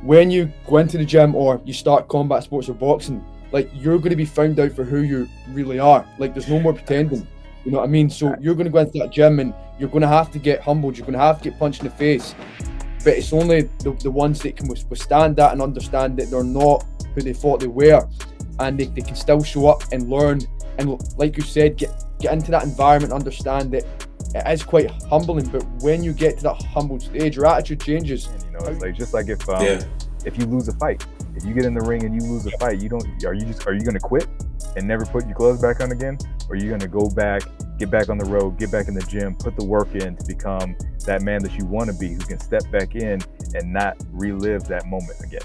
when you go into the gym or you start combat sports or boxing, like, you're going to be found out for who you really are. Like, there's no more pretending. You know what I mean? So you're going to go into that gym and you're going to have to get humbled. You're going to have to get punched in the face. But it's only the ones that can withstand that and understand that they're not who they thought they were. And they can still show up and learn. And like you said, get into that environment, understand that it is quite humbling. But when you get to that humble stage, your attitude changes. And, you know, it's like, just like if you lose a fight, if you get in the ring and you lose a fight, are you going to quit and never put your gloves back on again? Or are you going to go back, get back on the road, get back in the gym, put the work in to become that man that you want to be, who can step back in and not relive that moment again?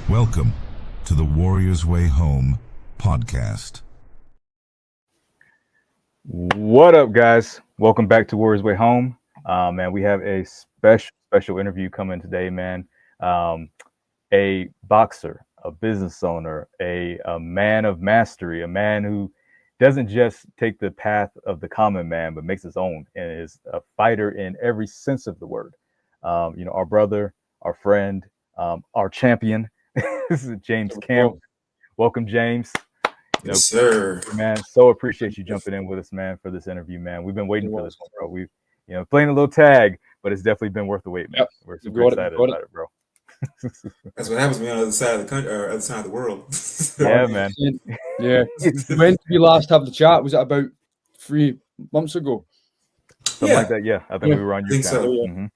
Welcome to the Warrior's Way Home podcast. What up, guys? Welcome back to Warrior's Way Home. Man, we have a special interview coming today, man. A boxer, a business owner, a man of mastery, a man who doesn't just take the path of the common man, but makes his own, and is a fighter in every sense of the word. You know, our brother, our friend, our champion. This is James Cameron. Welcome, James. Yes, sir. Man, so appreciate you jumping in with us, man, for this interview, man. We've been waiting for this one, bro. We've, playing a little tag, but it's definitely been worth the wait, man. Yep. We're super excited about it, bro. That's what happens when you're on the other side of the country or other side of the world. Yeah, man. Yeah. When did we last have the chat? Was it about 3 months ago? Something like that, yeah. I think we were on your channel. So. Mm-hmm.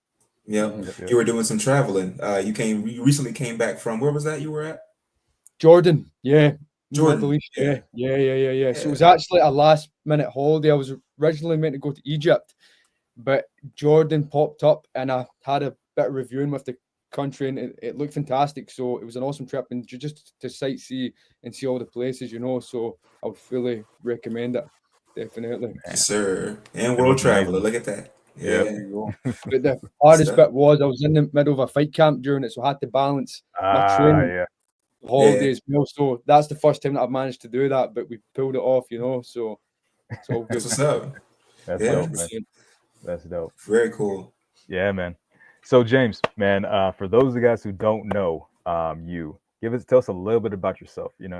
Yeah. You were doing some traveling. You recently came back from, where was that you were at? Jordan. Yeah. Jordan. Yeah. So it was actually a last minute holiday. I was originally meant to go to Egypt, but Jordan popped up and I had a bit of reviewing with the country and it looked fantastic. So it was an awesome trip and just to sightsee and see all the places, so I would fully recommend it. Definitely. Yes, sir. And world traveler. Look at that. Yeah. But the hardest bit was I was in the middle of a fight camp during it, so I had to balance my training, holidays, so that's the first time that I've managed to do that, but we pulled it off, so it's all good. That's what's up. That's dope, man. That's dope. Very cool. Yeah, man. So James, man, for those of the guys who don't know tell us a little bit about yourself. Give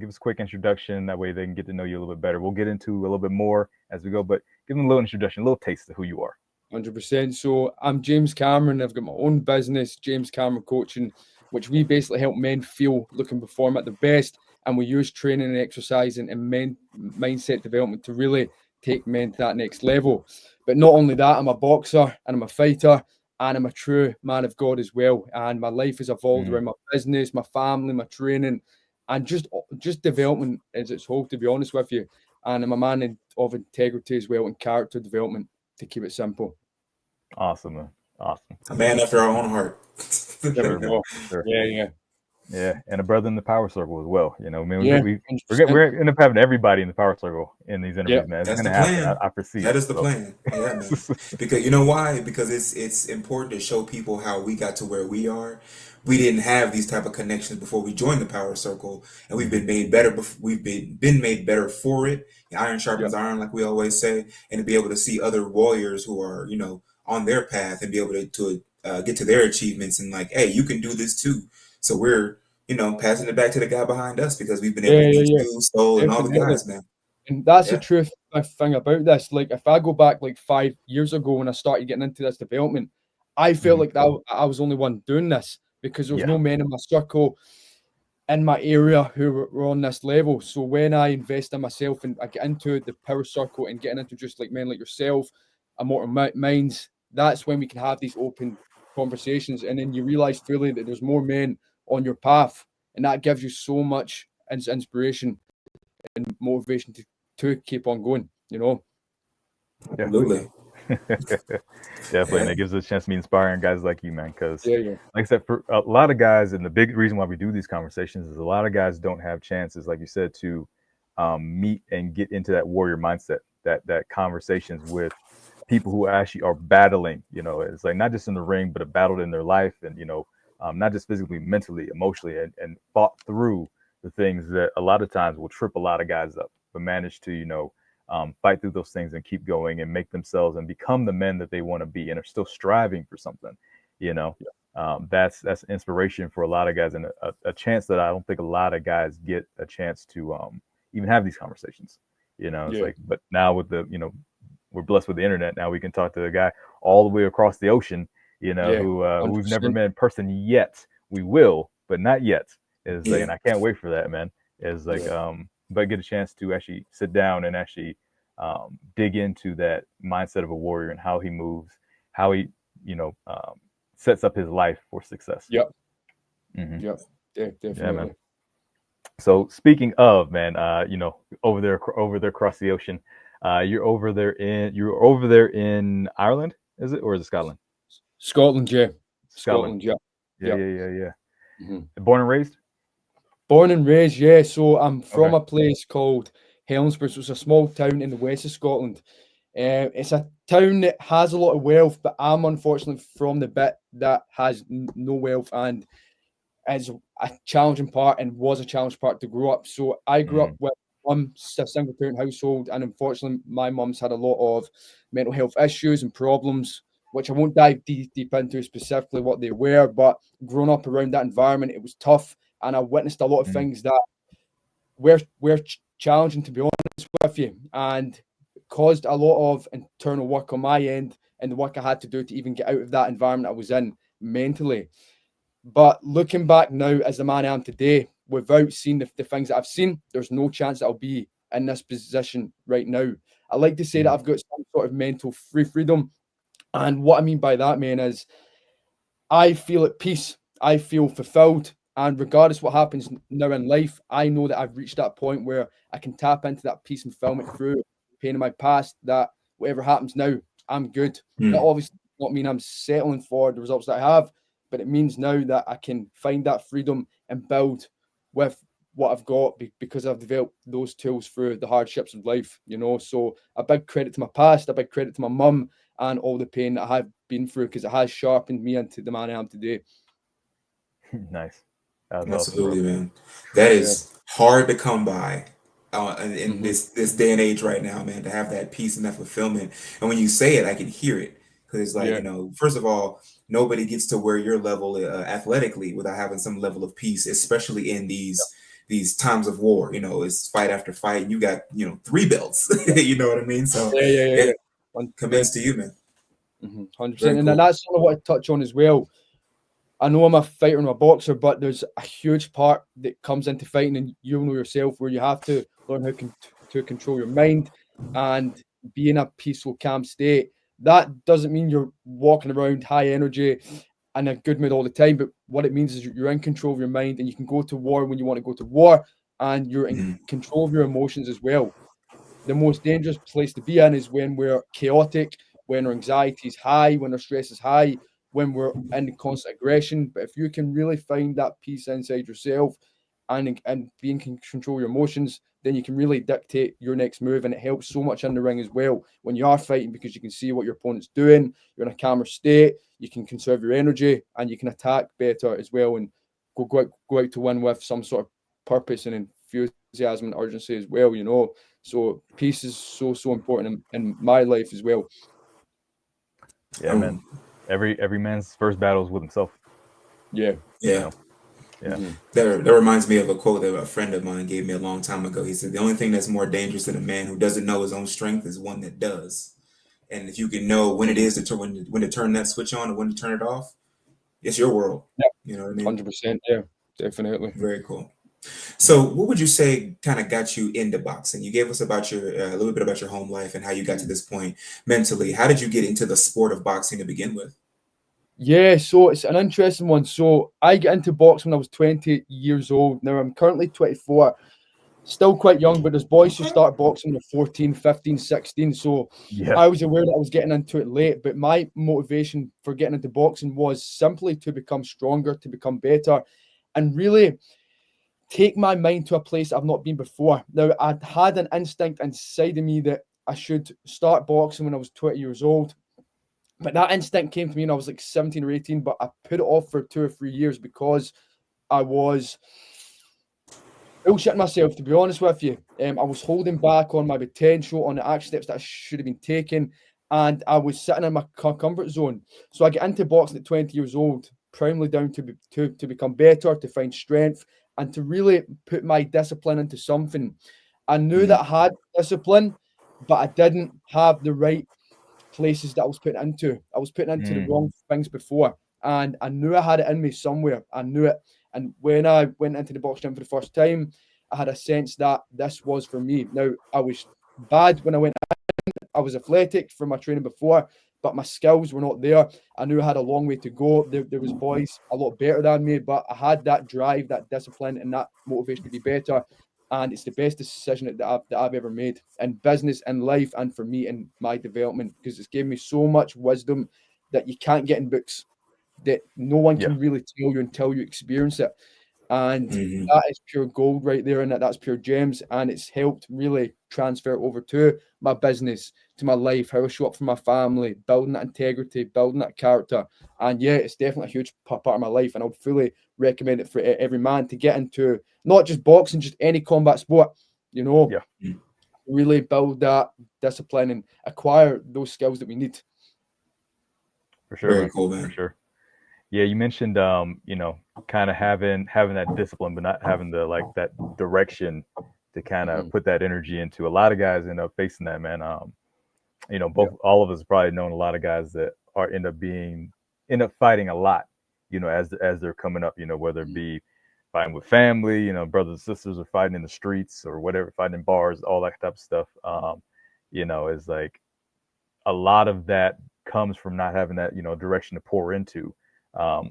us a quick introduction. That way they can get to know you a little bit better. We'll get into a little bit more as we go, but give them a little introduction, a little taste of who you are. 100%. So I'm James Cameron. I've got my own business, James Cameron Coaching, which we basically help men feel, look, and perform at their best. And we use training and exercising and mindset development to really take men to that next level. But not only that, I'm a boxer and I'm a fighter and I'm a true man of God as well. And my life has evolved around my business, my family, my training, and just development as its whole, to be honest with you. And I'm a man of integrity as well and character development, to keep it simple. Awesome, man. Awesome. A man after our own heart. Sure. Yeah, and a brother in the power circle as well. We end up having everybody in the power circle in these interviews, man. That's the plan. I foresee. That is the plan. Yeah, man. Because you know why? Because it's important to show people how we got to where we are. We didn't have these type of connections before we joined the power circle, and we've been made better. We've been made better for it. Iron sharpens iron, like we always say, and to be able to see other warriors who are, on their path and be able to get to their achievements and like, hey, you can do this too. So we're, passing it back to the guy behind us because we've been able to meet you, Soul, and all the guys, man. And that's the truth thing about this. Like, if I go back like 5 years ago when I started getting into this development, I felt like I was the only one doing this because there was no men in my circle, in my area, who were on this level. So when I invest in myself and I get into the power circle and getting into just like men like yourself, Immortal Minds, that's when we can have these open conversations, and then you realize fully that there's more men on your path, and that gives you so much inspiration and motivation to keep on going. Absolutely. Definitely, and it gives us a chance to be inspiring guys like you, man, because like I said, for a lot of guys, and the big reason why we do these conversations is a lot of guys don't have chances, like you said, to meet and get into that warrior mindset, that conversations with people who actually are battling, it's like not just in the ring, but have battled in their life, and not just physically, mentally, emotionally, and fought through the things that a lot of times will trip a lot of guys up, but manage to fight through those things and keep going and make themselves and become the men that they want to be and are still striving for something. That's inspiration for a lot of guys, and a chance that I don't think a lot of guys get a chance to even have these conversations. It's like, but now with the, we're blessed with the internet. Now we can talk to a guy all the way across the ocean, who we've never met in person yet. We will, but not yet. Is like, and I can't wait for that, man. Is like, but get a chance to actually sit down and actually dig into that mindset of a warrior and how he moves, how he, sets up his life for success. Yep. Mm-hmm. Yep. Definitely. Yeah, man. So speaking of, man, over there across the ocean, you're over there in Ireland, is it, or is it Scotland? Scotland, yeah. Scotland, yeah. Yeah. Mm-hmm. Born and raised? Born and raised, yeah. So I'm from a place called Helensburgh. So it's a small town in the west of Scotland. It's a town that has a lot of wealth, but I'm unfortunately from the bit that has no wealth, and is a challenging part and was a challenging part to grow up. So I grew up with a single parent household, and unfortunately my mum's had a lot of mental health issues and problems, which I won't dive deep into specifically what they were, but growing up around that environment, it was tough, and I witnessed a lot of things that were challenging, to be honest with you, and caused a lot of internal work on my end and the work I had to do to even get out of that environment I was in mentally. But looking back now as the man I am today, without seeing the things that I've seen, there's no chance that I'll be in this position right now. I like to say that I've got some sort of mental freedom. And what I mean by that, man, is I feel at peace. I feel fulfilled. And regardless what happens now in life, I know that I've reached that point where I can tap into that peace and fulfillment through pain in my past, that whatever happens now, I'm good. That obviously does not mean I'm settling for the results that I have, but it means now that I can find that freedom and build with what I've got because I've developed those tools through the hardships of life, So a big credit to my past, a big credit to my mum and all the pain that I have been through, because it has sharpened me into the man I am today. Nice. Absolutely, awesome, man. That is hard to come by in this day and age right now, man, to have that peace and that fulfillment. And when you say it, I can hear it, because it's like, first of all, nobody gets to where your level athletically without having some level of peace, especially in these times of war. It's fight after fight. You got 3 belts. You know what I mean? So yeah. Commends to you, man. 100%. And that's something I want to touch on as well. I know I'm a fighter and a boxer, but there's a huge part that comes into fighting, and you'll know yourself, where you have to learn how to control your mind and be in a peaceful, calm state. That doesn't mean you're walking around high energy and a good mood all the time, but what it means is you're in control of your mind, and you can go to war when you want to go to war, and you're in control of your emotions as well. The most dangerous place to be in is when we're chaotic, when our anxiety is high, when our stress is high, when we're in constant aggression. But if you can really find that peace inside yourself and be in control of your emotions, then you can really dictate your next move. And it helps so much in the ring as well when you are fighting, because you can see what your opponent's doing. You're in a calmer state. You can conserve your energy, and you can attack better as well, and go out to win with some sort of purpose and enthusiasm and urgency as well, So peace is so important in my life as well. Yeah, man. Every man's first battle is with himself. Yeah. That reminds me of a quote that a friend of mine gave me a long time ago. He said, "The only thing that's more dangerous than a man who doesn't know his own strength is one that does." And if you can know when it is when to turn that switch on and when to turn it off, it's your world. Yeah. You know what I mean? 100%. Yeah, definitely. Very cool. So what would you say kind of got you into boxing? You gave us about a little bit about your home life and how you got to this point mentally. How did you get into the sport of boxing to begin with? Yeah, so it's an interesting one. So I got into boxing when I was 20 years old. Now I'm currently 24, still quite young, but there's boys who start boxing when they're 14, 15, 16. So I was aware that I was getting into it late, but my motivation for getting into boxing was simply to become stronger, to become better, and really take my mind to a place I've not been before. Now, I had an instinct inside of me that I should start boxing when I was 20 years old. But that instinct came to me when I was like 17 or 18, but I put it off for 2 or 3 years because I was bullshitting myself, to be honest with you. I was holding back on my potential, on the action steps that I should have been taking. and I was sitting in my comfort zone. So I get into boxing at 20 years old, primarily down to become better, to find strength, and to really put my discipline into something. I knew that I had discipline, but I didn't have the right places that I was putting into. I was putting into the wrong things before, and I knew I had it in me somewhere. I knew it. And when I went into the box gym for the first time, I had a sense that this was for me. Now, I was bad when I went in. I was athletic from my training before, but my skills were not there. I knew I had a long way to go. There was boys a lot better than me, but I had that drive, that discipline, and that motivation to be better. And it's the best decision that I've ever made in business and life, and for me in my development, because it's given me so much wisdom that you can't get in books, that no one can really tell you until you experience it. And that is pure gold right there, and that's pure gems. And it's helped really transfer over to my business, to my life, how I show up for my family, building that integrity, building that character. And yeah, it's definitely a huge part of my life, and I would fully recommend it for every man to get into not just boxing, just any combat sport, you know, really build that discipline and acquire those skills that we need. For sure, very cool, man. For sure. Yeah, you mentioned you know, kind of having that discipline, but not having the like that direction to kind of put that energy into. A lot of guys end up facing that, man. You know, all of us have probably known a lot of guys that end up fighting a lot, you know, as they're coming up, you know, whether it be fighting with family, you know, brothers and sisters, are fighting in the streets or whatever, fighting in bars, all that type of stuff. You know, is like a lot of that comes from not having that, you know, direction to pour into. At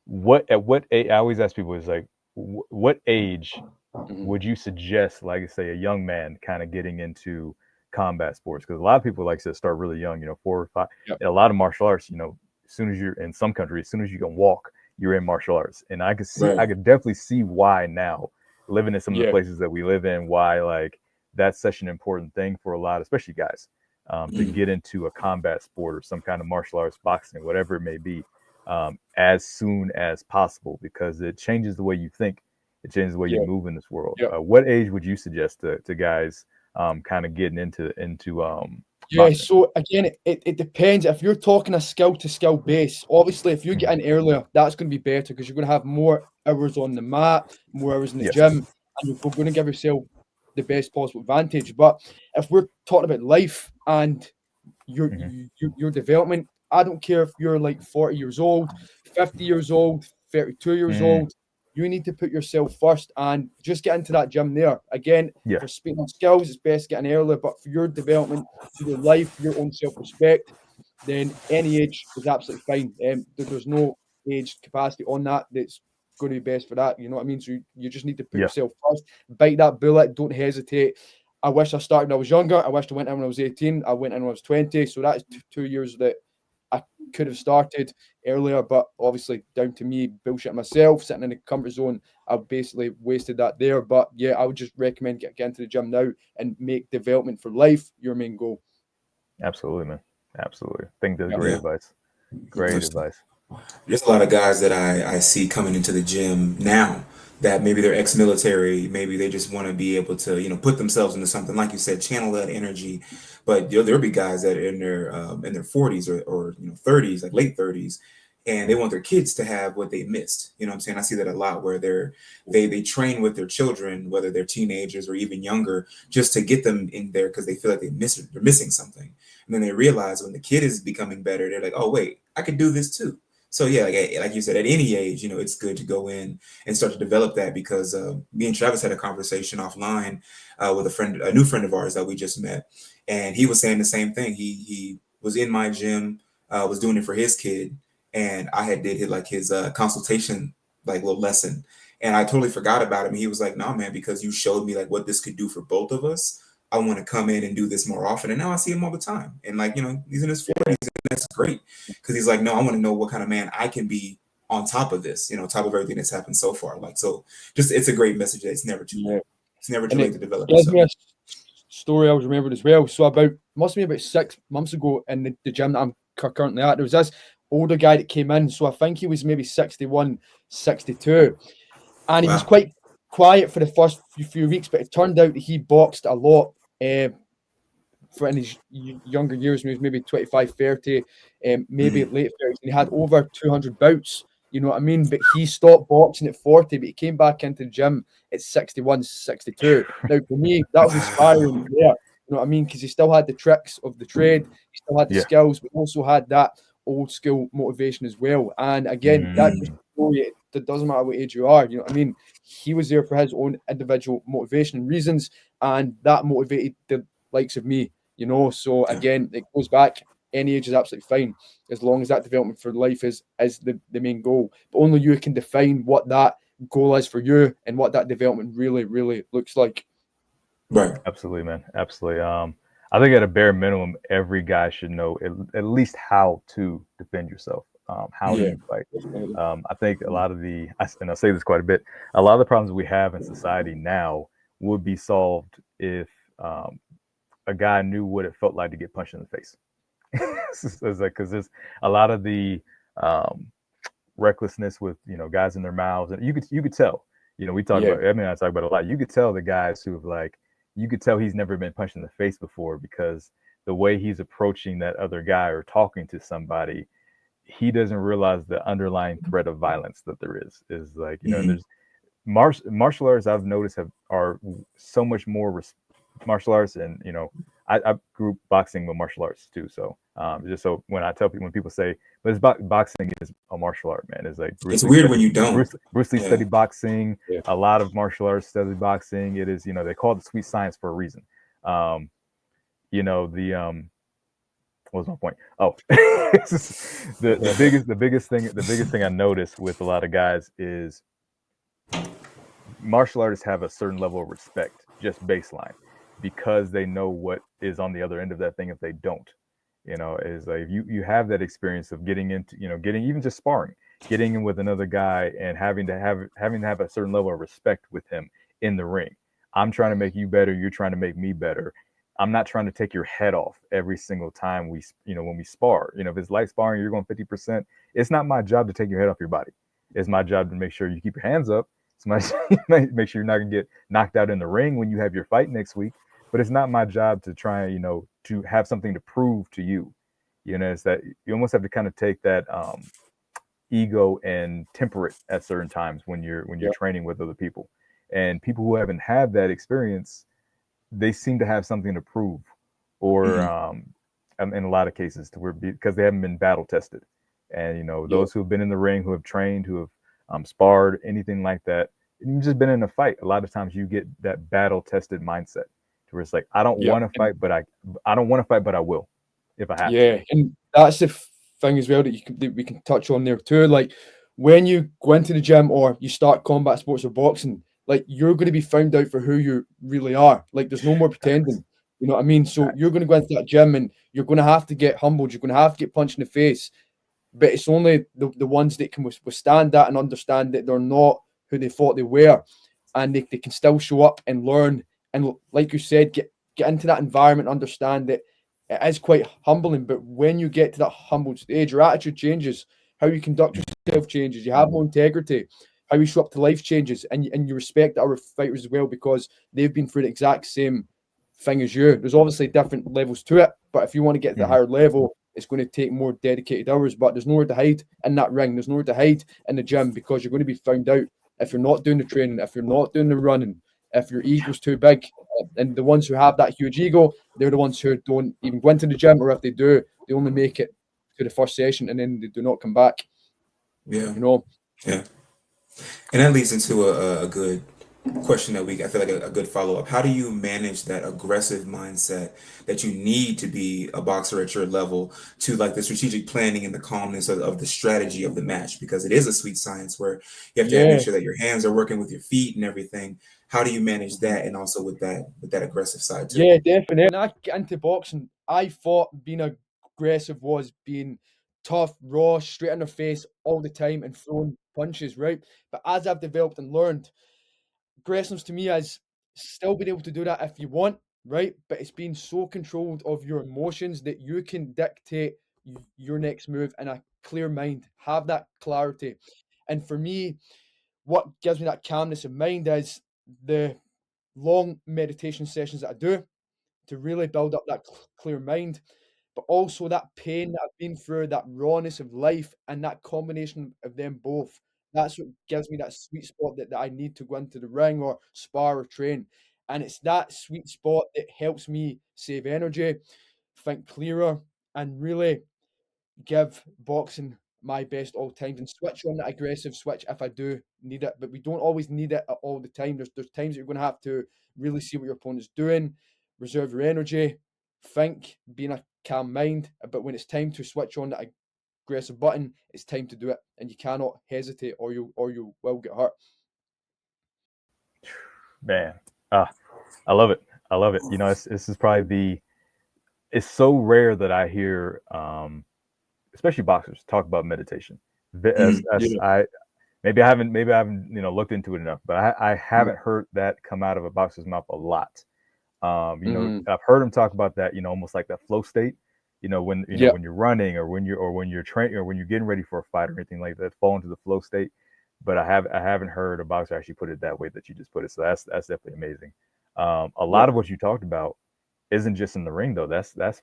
what age, I always ask people, is like, what age would you suggest, like, say, a young man kind of getting into combat sports? Because a lot of people like to start really young, you know, 4 or 5. And a lot of martial arts, you know, as soon as you're in some countries, as soon as you can walk, you're in martial arts. And I could definitely see why now, living in some of the places that we live in, why like that's such an important thing for a lot, especially guys, to get into a combat sport or some kind of martial arts, boxing, whatever it may be. As soon as possible, because it changes the way you think, it changes the way you move in this world. What age would you suggest to guys kind of getting into boxing? So again, it depends. If you're talking a skill to skill base, obviously if you get in earlier, that's going to be better, because you're going to have more hours on the mat, more hours in the gym, and you're going to give yourself the best possible advantage. But if we're talking about life and your development, I don't care if you're like 40 years old, 50 years old, 32 years old. You need to put yourself first and just get into that gym there. Again, for speaking of skills, it's best getting earlier, but for your development, for your life, your own self-respect, then any age is absolutely fine. There's no age capacity on that that's going to be best for that. You know what I mean? So you just need to put yourself first, bite that bullet, don't hesitate. I wish I started when I was younger. I wish I went in when I was 18. I went in when I was 20. So that is 2 years that I could have started earlier, but obviously down to me bullshitting myself, sitting in the comfort zone. I've basically wasted that there. But yeah, I would just recommend get into the gym now and make development for life your main goal. Absolutely, man. Absolutely. I think that's great advice. Great advice. There's a lot of guys that I see coming into the gym now that maybe they're ex-military, maybe they just want to be able to, you know, put themselves into something, like you said, channel that energy. But you know, there'll be guys that are in their 40s or you know 30s, like late 30s, and they want their kids to have what they missed. You know what I'm saying? I see that a lot, where they train with their children, whether they're teenagers or even younger, just to get them in there because they feel like they're missing something. And then they realize when the kid is becoming better, they're like, oh wait, I could do this too. So yeah, like you said, at any age, you know, it's good to go in and start to develop that, because me and Travis had a conversation offline with a new friend of ours that we just met, and he was saying the same thing. He was in my gym, was doing it for his kid, and I had did his consultation like little lesson, and I totally forgot about him. He was like, "No, man, because you showed me like what this could do for both of us. I want to come in and do this more often." And now I see him all the time, and like, you know, he's in his 40s. That's great, because he's like, no, I want to know what kind of man I can be on top of this, you know, top of everything that's happened so far. Like, so just, it's a great message that it's never too late. It's never too late to develop yourself. Me a story I was remembered as well. So must be about 6 months ago in the gym that I'm currently at, there was this older guy that came in. So I think he was maybe 61, 62. And he was quite quiet for the first few weeks, but it turned out that he boxed a lot for in his younger years when he was maybe 25, 30, maybe late 30s, and he had over 200 bouts. You know what I mean? But he stopped boxing at 40, but he came back into the gym at 61, 62. Now, for me, that was inspiring. Yeah, you know what I mean? Because he still had the tricks of the trade, he still had the skills, but also had that old school motivation as well. And again, that just shows you it doesn't matter what age you are. You know what I mean? He was there for his own individual motivation and reasons, and that motivated the likes of me. You know, so again, it goes back. Any age is absolutely fine as long as that development for life is the main goal. But only you can define what that goal is for you and what that development really, really looks like. Right. Absolutely, man. Absolutely. I think at a bare minimum, every guy should know at least how to defend yourself, how to fight. I think a lot of and I say this quite a bit, a lot of the problems we have in society now would be solved if a guy knew what it felt like to get punched in the face. It's like, because there's a lot of the recklessness with guys in their mouths, and you could tell. We talk about. I mean, I talk about it a lot. You could tell the guys who have you could tell he's never been punched in the face before, because the way he's approaching that other guy or talking to somebody, he doesn't realize the underlying threat of violence that there is like, and there's martial arts I've noticed are so much more martial arts, and I grew boxing with martial arts too. So just so when people say, but boxing is a martial art, man. It's like it's weird when you don't. Bruce Lee studied boxing. A lot of martial arts studied boxing. It is, they call it the sweet science for a reason. What was my point? Oh, the biggest thing I noticed with a lot of guys is martial artists have a certain level of respect, just baseline, because they know what is on the other end of that thing if they don't. Is like you have that experience of getting into, getting even just sparring, getting in with another guy and having to have a certain level of respect with him in the ring. I'm trying to make you better, you're trying to make me better. I'm not trying to take your head off every single time when we spar. If it's light sparring, you're going 50%. It's not my job to take your head off your body. It's my job to make sure you keep your hands up. It's my make sure you're not gonna get knocked out in the ring when you have your fight next week. But it's not my job to try, to have something to prove to you. It's that you almost have to kind of take that ego and temper it at certain times when you're training with other people. And people who haven't had that experience, they seem to have something to prove, or in a lot of cases, because they haven't been battle tested. And those who have been in the ring, who have trained, who have sparred, anything like that, and you've just been in a fight. A lot of times you get that battle tested mindset, where it's like, I don't want to fight, but I don't want to fight, but I will if I have to. And that's the thing as well that we can touch on there too. Like, when you go into the gym or you start combat sports or boxing, like, you're going to be found out for who you really are. Like, there's no more pretending. You know what I mean? So you're going to go into that gym and you're going to have to get humbled. You're going to have to get punched in the face. But it's only the ones that can withstand that and understand that they're not who they thought they were, and they can still show up and learn. And like you said, get into that environment, understand that it is quite humbling. But when you get to that humbled stage, your attitude changes, how you conduct yourself changes, you have more integrity, how you show up to life changes, and you respect our fighters as well, because they've been through the exact same thing as you. There's obviously different levels to it, but if you want to get to the higher level, it's going to take more dedicated hours. But there's nowhere to hide in that ring. There's nowhere to hide in the gym, because you're going to be found out if you're not doing the training, if you're not doing the running, if your ego's too big. And the ones who have that huge ego, they're the ones who don't even go into the gym, or if they do, they only make it to the first session and then they do not come back. Yeah. Yeah. And that leads into a good question that I feel like a good follow-up. How do you manage that aggressive mindset that you need to be a boxer at your level, to like the strategic planning and the calmness of the strategy of the match? Because it is a sweet science where you have to make sure that your hands are working with your feet and everything. How do you manage that, and also with that aggressive side too? Yeah, definitely. When I get into boxing, I thought being aggressive was being tough, raw, straight in their face all the time and throwing punches, right? But as I've developed and learned, aggressiveness to me is still being able to do that if you want, right? But it's being so controlled of your emotions that you can dictate your next move in a clear mind, have that clarity. And for me, what gives me that calmness of mind is the long meditation sessions that I do to really build up that clear mind. But also that pain that I've been through, that rawness of life, and that combination of them both. That's what gives me that sweet spot that I need to go into the ring or spar or train. And it's that sweet spot that helps me save energy, think clearer, and really give boxing my best all times and switch on that aggressive switch if I do need it. But we don't always need it all the time. There's times that you're going to have to really see what your opponent's doing, reserve your energy, think, be in a calm mind. But when it's time to switch on that aggressive button, it's time to do it, and you cannot hesitate, or you will get hurt. Man, I love it. I love it. You know, this is probably it's so rare that I hear, especially boxers, talk about meditation. I haven't looked into it enough, but I haven't heard that come out of a boxer's mouth a lot. You know, I've heard him talk about that, you know, almost like that flow state, you know, when when you're running or when you're training or when you're getting ready for a fight or anything like that, fall into the flow state. But I haven't heard a boxer actually put it that way that you just put it. So that's definitely amazing. A lot of what you talked about isn't just in the ring though. That's life.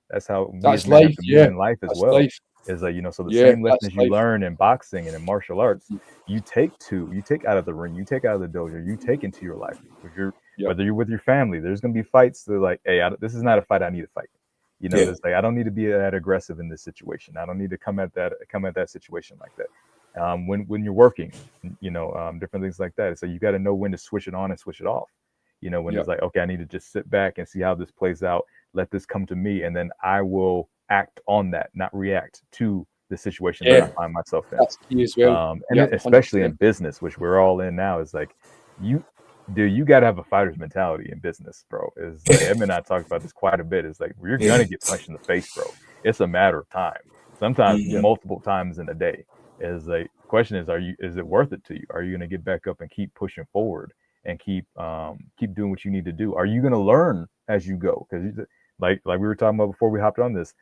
That's how that's life. In life as well. Life. Is like, you know, so the same lessons you learn in boxing and in martial arts, you take out of the ring, you take out of the dojo, you take into your life. Whether you're with your family, there's gonna be fights that like, hey, this is not a fight I need to fight. You know, it's like I don't need to be that aggressive in this situation. I don't need to come at that situation like that. When you're working, you know, different things like that. So you got to know when to switch it on and switch it off. You know, when it's like, okay, I need to just sit back and see how this plays out. Let this come to me, and then I will act on that, not react to the situation that I find myself in. That's key as well. And especially 100%. In business, which we're all in now, is like you got to have a fighter's mentality in business, bro. Is like Edmund and I talked about this quite a bit. It's like you're gonna get punched in the face, bro. It's a matter of time. Sometimes multiple times in a day. Is like the question is it worth it to you? Are you going to get back up and keep pushing forward and keep doing what you need to do? Are you going to learn as you go? Because like we were talking about before we hopped on this,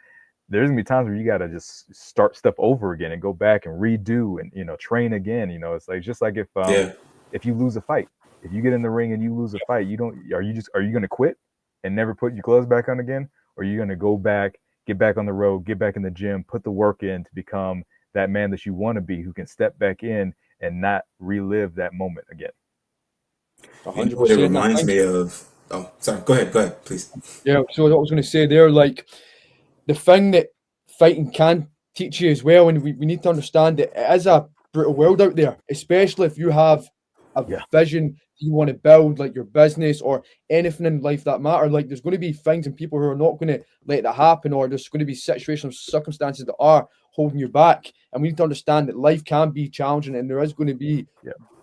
there's gonna be times where you got to just start stuff over again and go back and redo and, you know, train again. You know, it's like just like if you lose a fight, if you get in the ring and you lose a fight, are you going to quit and never put your gloves back on again? Or are you going to go back, get back on the road, get back in the gym, put the work in to become that man that you want to be, who can step back in and not relive that moment again? 100%. It reminds me of. Oh, sorry. Go ahead, please. Yeah. So what I was going to say there, like the thing that fighting can teach you as well, and we need to understand that it is a brutal world out there, especially if you have a vision you want to build, like your business or anything in life that matter. Like there's going to be things and people who are not going to let that happen, or there's going to be situations, circumstances that are holding you back. And we need to understand that life can be challenging and there is going to be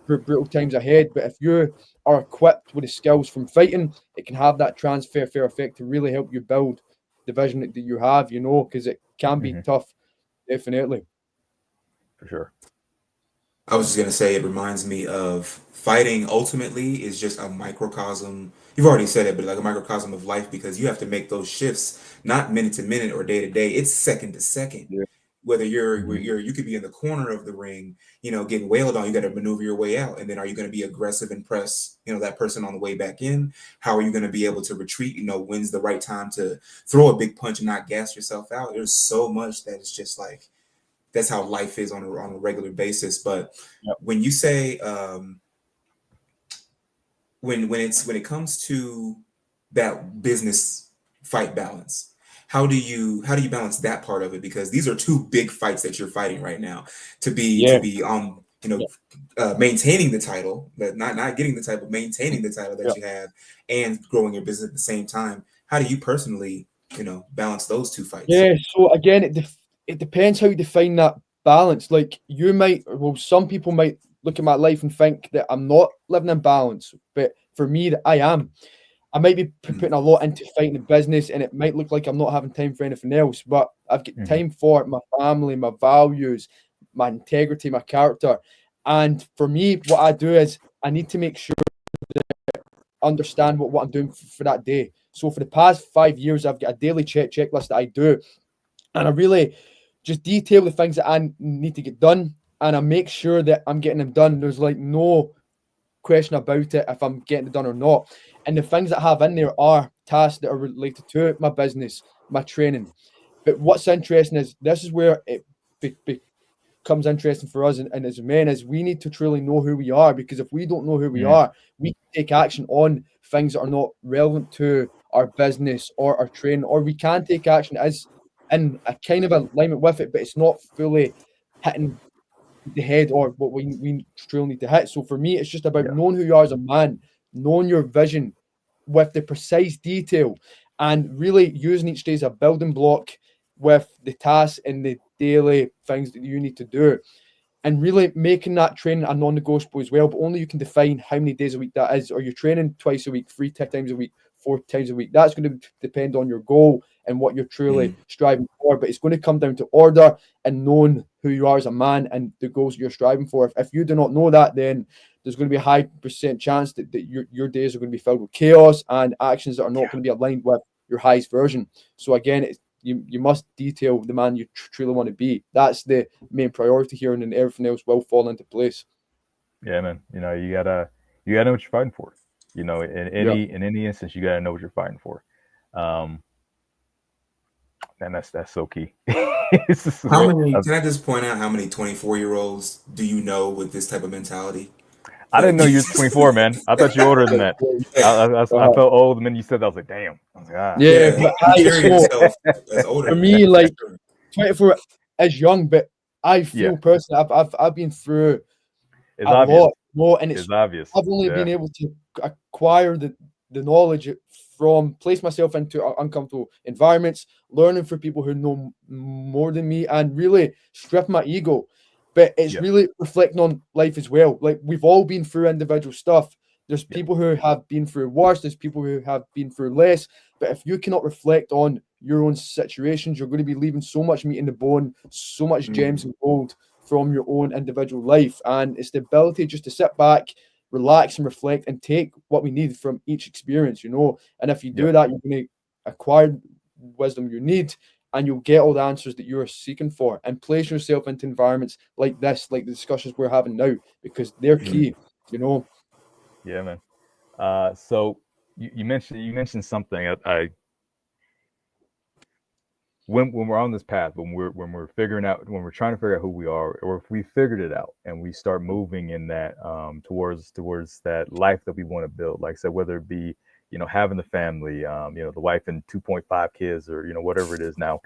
brutal times ahead. But if you are equipped with the skills from fighting, it can have that transfer effect to really help you build the vision that you have, you know, because it can be tough, definitely. For sure. I was just going to say, it reminds me of fighting ultimately is just a microcosm. You've already said it, but like a microcosm of life, because you have to make those shifts, not minute to minute or day to day. It's second to second. Yeah. Whether you could be in the corner of the ring, you know, getting wailed on, you got to maneuver your way out. And then are you going to be aggressive and press, you know, that person on the way back in? How are you going to be able to retreat? You know, when's the right time to throw a big punch and not gas yourself out? There's so much that it's just like, that's how life is on a regular basis. But when you say when it comes to that business fight balance, how do you balance that part of it? Because these are two big fights that you're fighting right now, to be maintaining the title, but not getting the title, but maintaining the title that you have and growing your business at the same time. How do you personally, you know, balance those two fights? Yeah, so again, it depends how you define that balance. Like some people might look at my life and think that I'm not living in balance, but for me, that I am. I might be putting a lot into fighting the business, and it might look like I'm not having time for anything else, but I've got time for my family, my values, my integrity, my character. And for me, what I do is I need to make sure that I understand what I'm doing for that day. So for the past 5 years, I've got a daily checklist that I do, and I really just detail the things that I need to get done, and I make sure that I'm getting them done. There's like no question about it if I'm getting it done or not. And the things that I have in there are tasks that are related to my business, my training. But what's interesting is this is where it becomes interesting for us and as men is we need to truly know who we are, because if we don't know who we are, we can take action on things that are not relevant to our business or our training, or we can take action as in a kind of alignment with it, but it's not fully hitting the head or what we truly need to hit. So for me, it's just about knowing who you are as a man, knowing your vision with the precise detail, and really using each day as a building block with the tasks and the daily things that you need to do, and really making that training a non-negotiable as well. But only you can define how many days a week that is. Are you training twice a week, 3 times a week, 4 times a week? That's going to depend on your goal and what you're truly striving for. But it's going to come down to order and knowing who you are as a man and the goals you're striving for. If you do not know that, then there's going to be a high percent chance that your days are going to be filled with chaos and actions that are not going to be aligned with your highest version. So again, you must detail the man you truly want to be. That's the main priority here, and then everything else will fall into place. Yeah, man. You know, you gotta know what you're fighting for. You know, in any instance, you gotta know what you're fighting for. And that's so key. How many? Can I just point out how many 24-year-olds do you know with this type of mentality? I didn't know you were 24, man. I thought you were older than that. I felt old, and then you said that. I was like, damn. I was like, that's older. For me, like 24 is young, but I feel personally, I've been through a lot more, and it's obvious. I've only been able to acquire the knowledge from place myself into uncomfortable environments, learning from people who know more than me, and really strip my ego. But it's really reflecting on life as well. Like we've all been through individual stuff. There's people who have been through worse. There's people who have been through less. But if you cannot reflect on your own situations, you're going to be leaving so much meat in the bone, so much gems and gold from your own individual life. And it's the ability just to sit back, relax and reflect and take what we need from each experience, you know. And if you do that, you're going to acquire wisdom you need, and you'll get all the answers that you're seeking for, and place yourself into environments like this, like the discussions we're having now, because they're key, you know. Yeah, man. So you mentioned something. When we're on this path, when we're figuring out, when we're trying to figure out who we are, or if we figured it out and we start moving in that towards that life that we want to build, like I said, whether it be, you know, having the family, you know, the wife and 2.5 kids, or, you know, whatever it is now,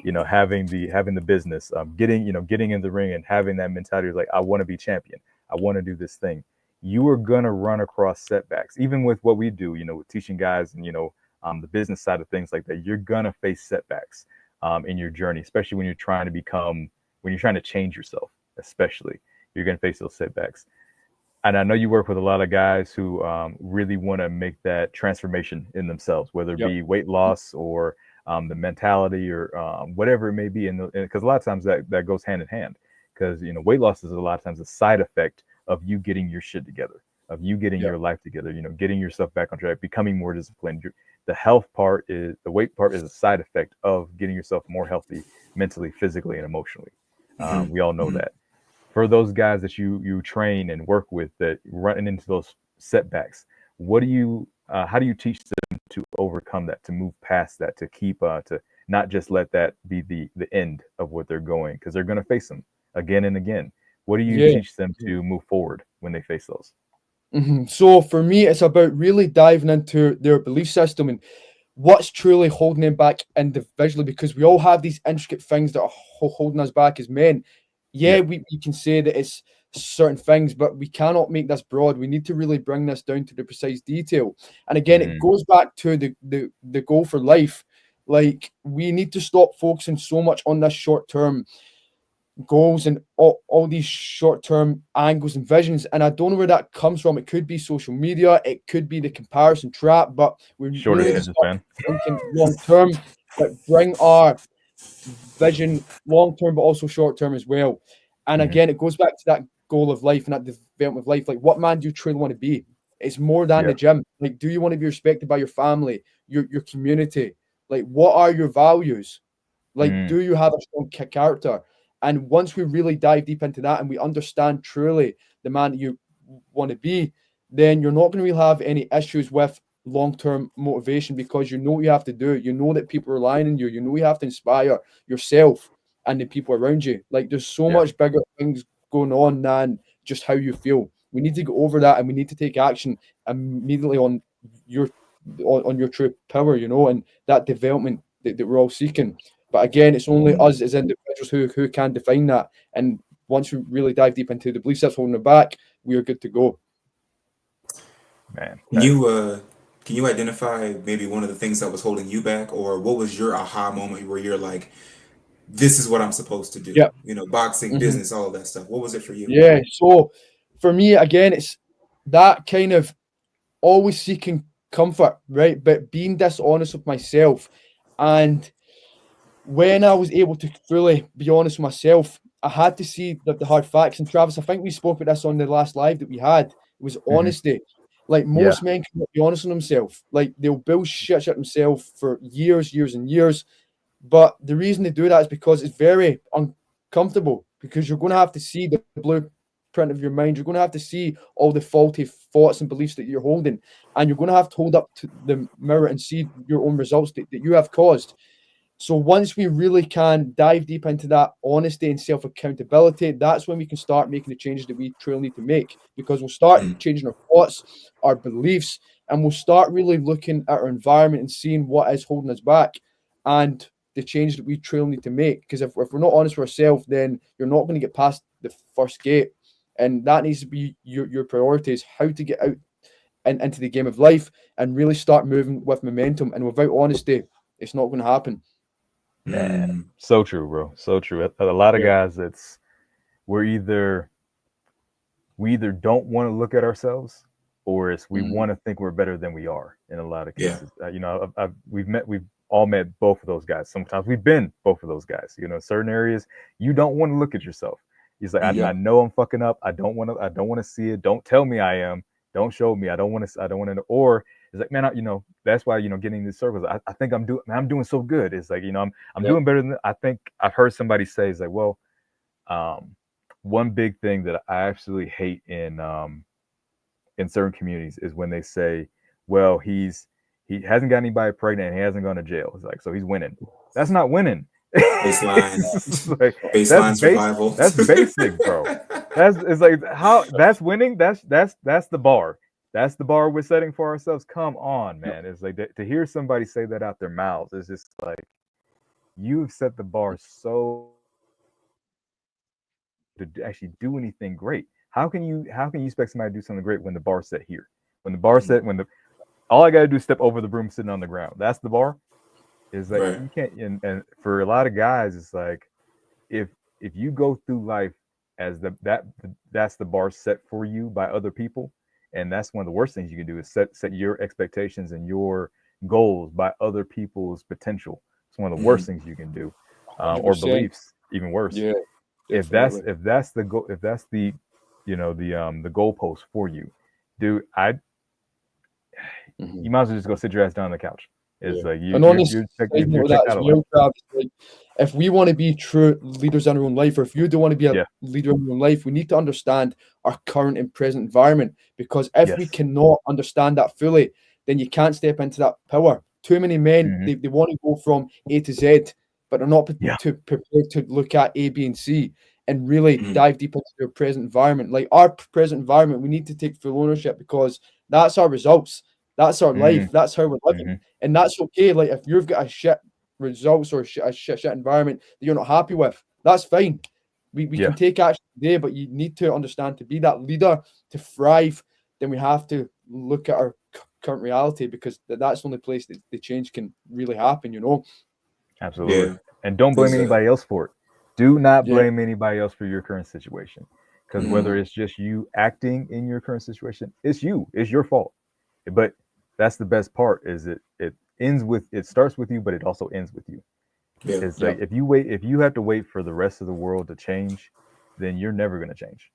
you know, having the business, getting in the ring and having that mentality of like, I want to be champion, I want to do this thing. You are gonna run across setbacks, even with what we do, you know, with teaching guys and, you know, the business side of things like that. You're gonna face setbacks in your journey, especially when you're trying to change yourself. Especially, you're gonna face those setbacks. And I know you work with a lot of guys who really want to make that transformation in themselves, whether it be weight loss or the mentality or whatever it may be. And because a lot of times that goes hand in hand, because, you know, weight loss is a lot of times a side effect of you getting your shit together, of you getting your life together, you know, getting yourself back on track, becoming more disciplined. The weight part is a side effect of getting yourself more healthy mentally, physically, and emotionally. We all know that. For those guys that you train and work with that running into those setbacks, how do you teach them to overcome that, to move past that, to keep to not just let that be the end of what they're going, because they're going to face them again and again. What do you teach them to move forward when they face those? So for me, it's about really diving into their belief system and what's truly holding them back individually, because we all have these intricate things that are holding us back as men. We can say that it's certain things, but we cannot make this broad. We need to really bring this down to the precise detail. And again, it goes back to the goal for life. Like, we need to stop focusing so much on this short-term goals and all these short-term angles and visions. And I don't know where that comes from. It could be social media, it could be the comparison trap, but we really thinking long-term, but bring our vision long-term, but also short-term as well. And again, it goes back to that goal of life and that development of life. Like, what man do you truly want to be? It's more than the gym. Like, do you want to be respected by your family, your community? Like, what are your values? Like, do you have a strong character? And once we really dive deep into that and we understand truly the man that you want to be, then you're not going to really have any issues with long-term motivation, because you know what you have to do. You know that people are relying on you. You know you have to inspire yourself and the people around you. Like, there's so much bigger things going on than just how you feel. We need to go over that, and we need to take action immediately on your true power, you know, and that development that we're all seeking. But again, it's only us as individuals who can define that. And once we really dive deep into the belief sets holding it back, we are good to go. Man, can you identify maybe one of the things that was holding you back, or what was your aha moment where you're like, this is what I'm supposed to do? Yeah. You know, boxing, business, all of that stuff. What was it for you? Yeah. So for me, again, it's that kind of always seeking comfort, right? But being dishonest with myself. And when I was able to fully be honest with myself, I had to see the hard facts. And Travis, I think we spoke about this on the last live that we had. It was honesty. Like, most men cannot be honest with themselves. Like, they'll build shit themselves for years and years. But the reason they do that is because it's very uncomfortable, because you're going to have to see the blueprint of your mind. You're going to have to see all the faulty thoughts and beliefs that you're holding. And you're going to have to hold up to the mirror and see your own results that you have caused. So once we really can dive deep into that honesty and self-accountability, that's when we can start making the changes that we truly need to make, because we'll start changing our thoughts, our beliefs, and we'll start really looking at our environment and seeing what is holding us back and the change that we truly need to make. Because if we're not honest with ourselves, then you're not going to get past the first gate. And that needs to be your priority, is how to get out into the game of life and really start moving with momentum. And without honesty, it's not going to happen. Man, so true, bro. So true. A lot of guys, we either don't want to look at ourselves, or it's we want to think we're better than we are. In a lot of cases, you know, we've all met both of those guys. Sometimes we've been both of those guys. You know, certain areas you don't want to look at yourself. He's like, I know I'm fucking up. I don't want to see it. Don't tell me I am. Don't show me. I don't want to. Or it's like, man, you know, that's why, you know, getting these circles. I think I'm doing so good. It's like, you know, I'm doing better than I think. I've heard somebody say, it's like, well, one big thing that I absolutely hate in certain communities is when they say, well, he hasn't got anybody pregnant and he hasn't gone to jail. It's like, so he's winning. That's not winning. Baseline, like, baseline survival. That's basic, bro. It's like, how that's winning. That's the bar. That's the bar we're setting for ourselves. Come on, man. It's like to hear somebody say that out their mouths. It's just like, you've set the bar so to actually do anything great. How can you expect somebody to do something great when the bar's set here? When the bar's set, all I gotta do is step over the broom sitting on the ground. That's the bar. Is like you can't. And for a lot of guys, it's like if you go through life as that's the bar set for you by other people, and that's one of the worst things you can do is set your expectations and your goals by other people's potential. It's one of the worst things you can do, or beliefs, even worse. Yeah. If that's the goal, if that's the, you know, the goalpost for you, dude, you might as well just go sit your ass down on the couch. It's like you're checked out of life. Like, if we want to be true leaders in our own life, or if you don't want to be a leader in your own life, we need to understand our current and present environment. Because if we cannot understand that fully, then you can't step into that power. Too many men, they want to go from A to Z, but they're not prepared to look at A, B, and C and really dive deep into their present environment. Like, our present environment, we need to take full ownership, because that's our results. That's our life. That's how we're living. And that's okay. Like, if you've got a shit results or a shit environment that you're not happy with, that's fine. We can take action today, but you need to understand, to be that leader, to thrive, then we have to look at our current reality, because that's the only place that the change can really happen, you know? Absolutely. Yeah. And don't blame anybody else for it. Do not blame anybody else for your current situation. Because whether it's just you acting in your current situation, it's your fault. But that's the best part, is it starts with you, but it also ends with you. Yeah. It's like, if you have to wait for the rest of the world to change, then you're never going to change.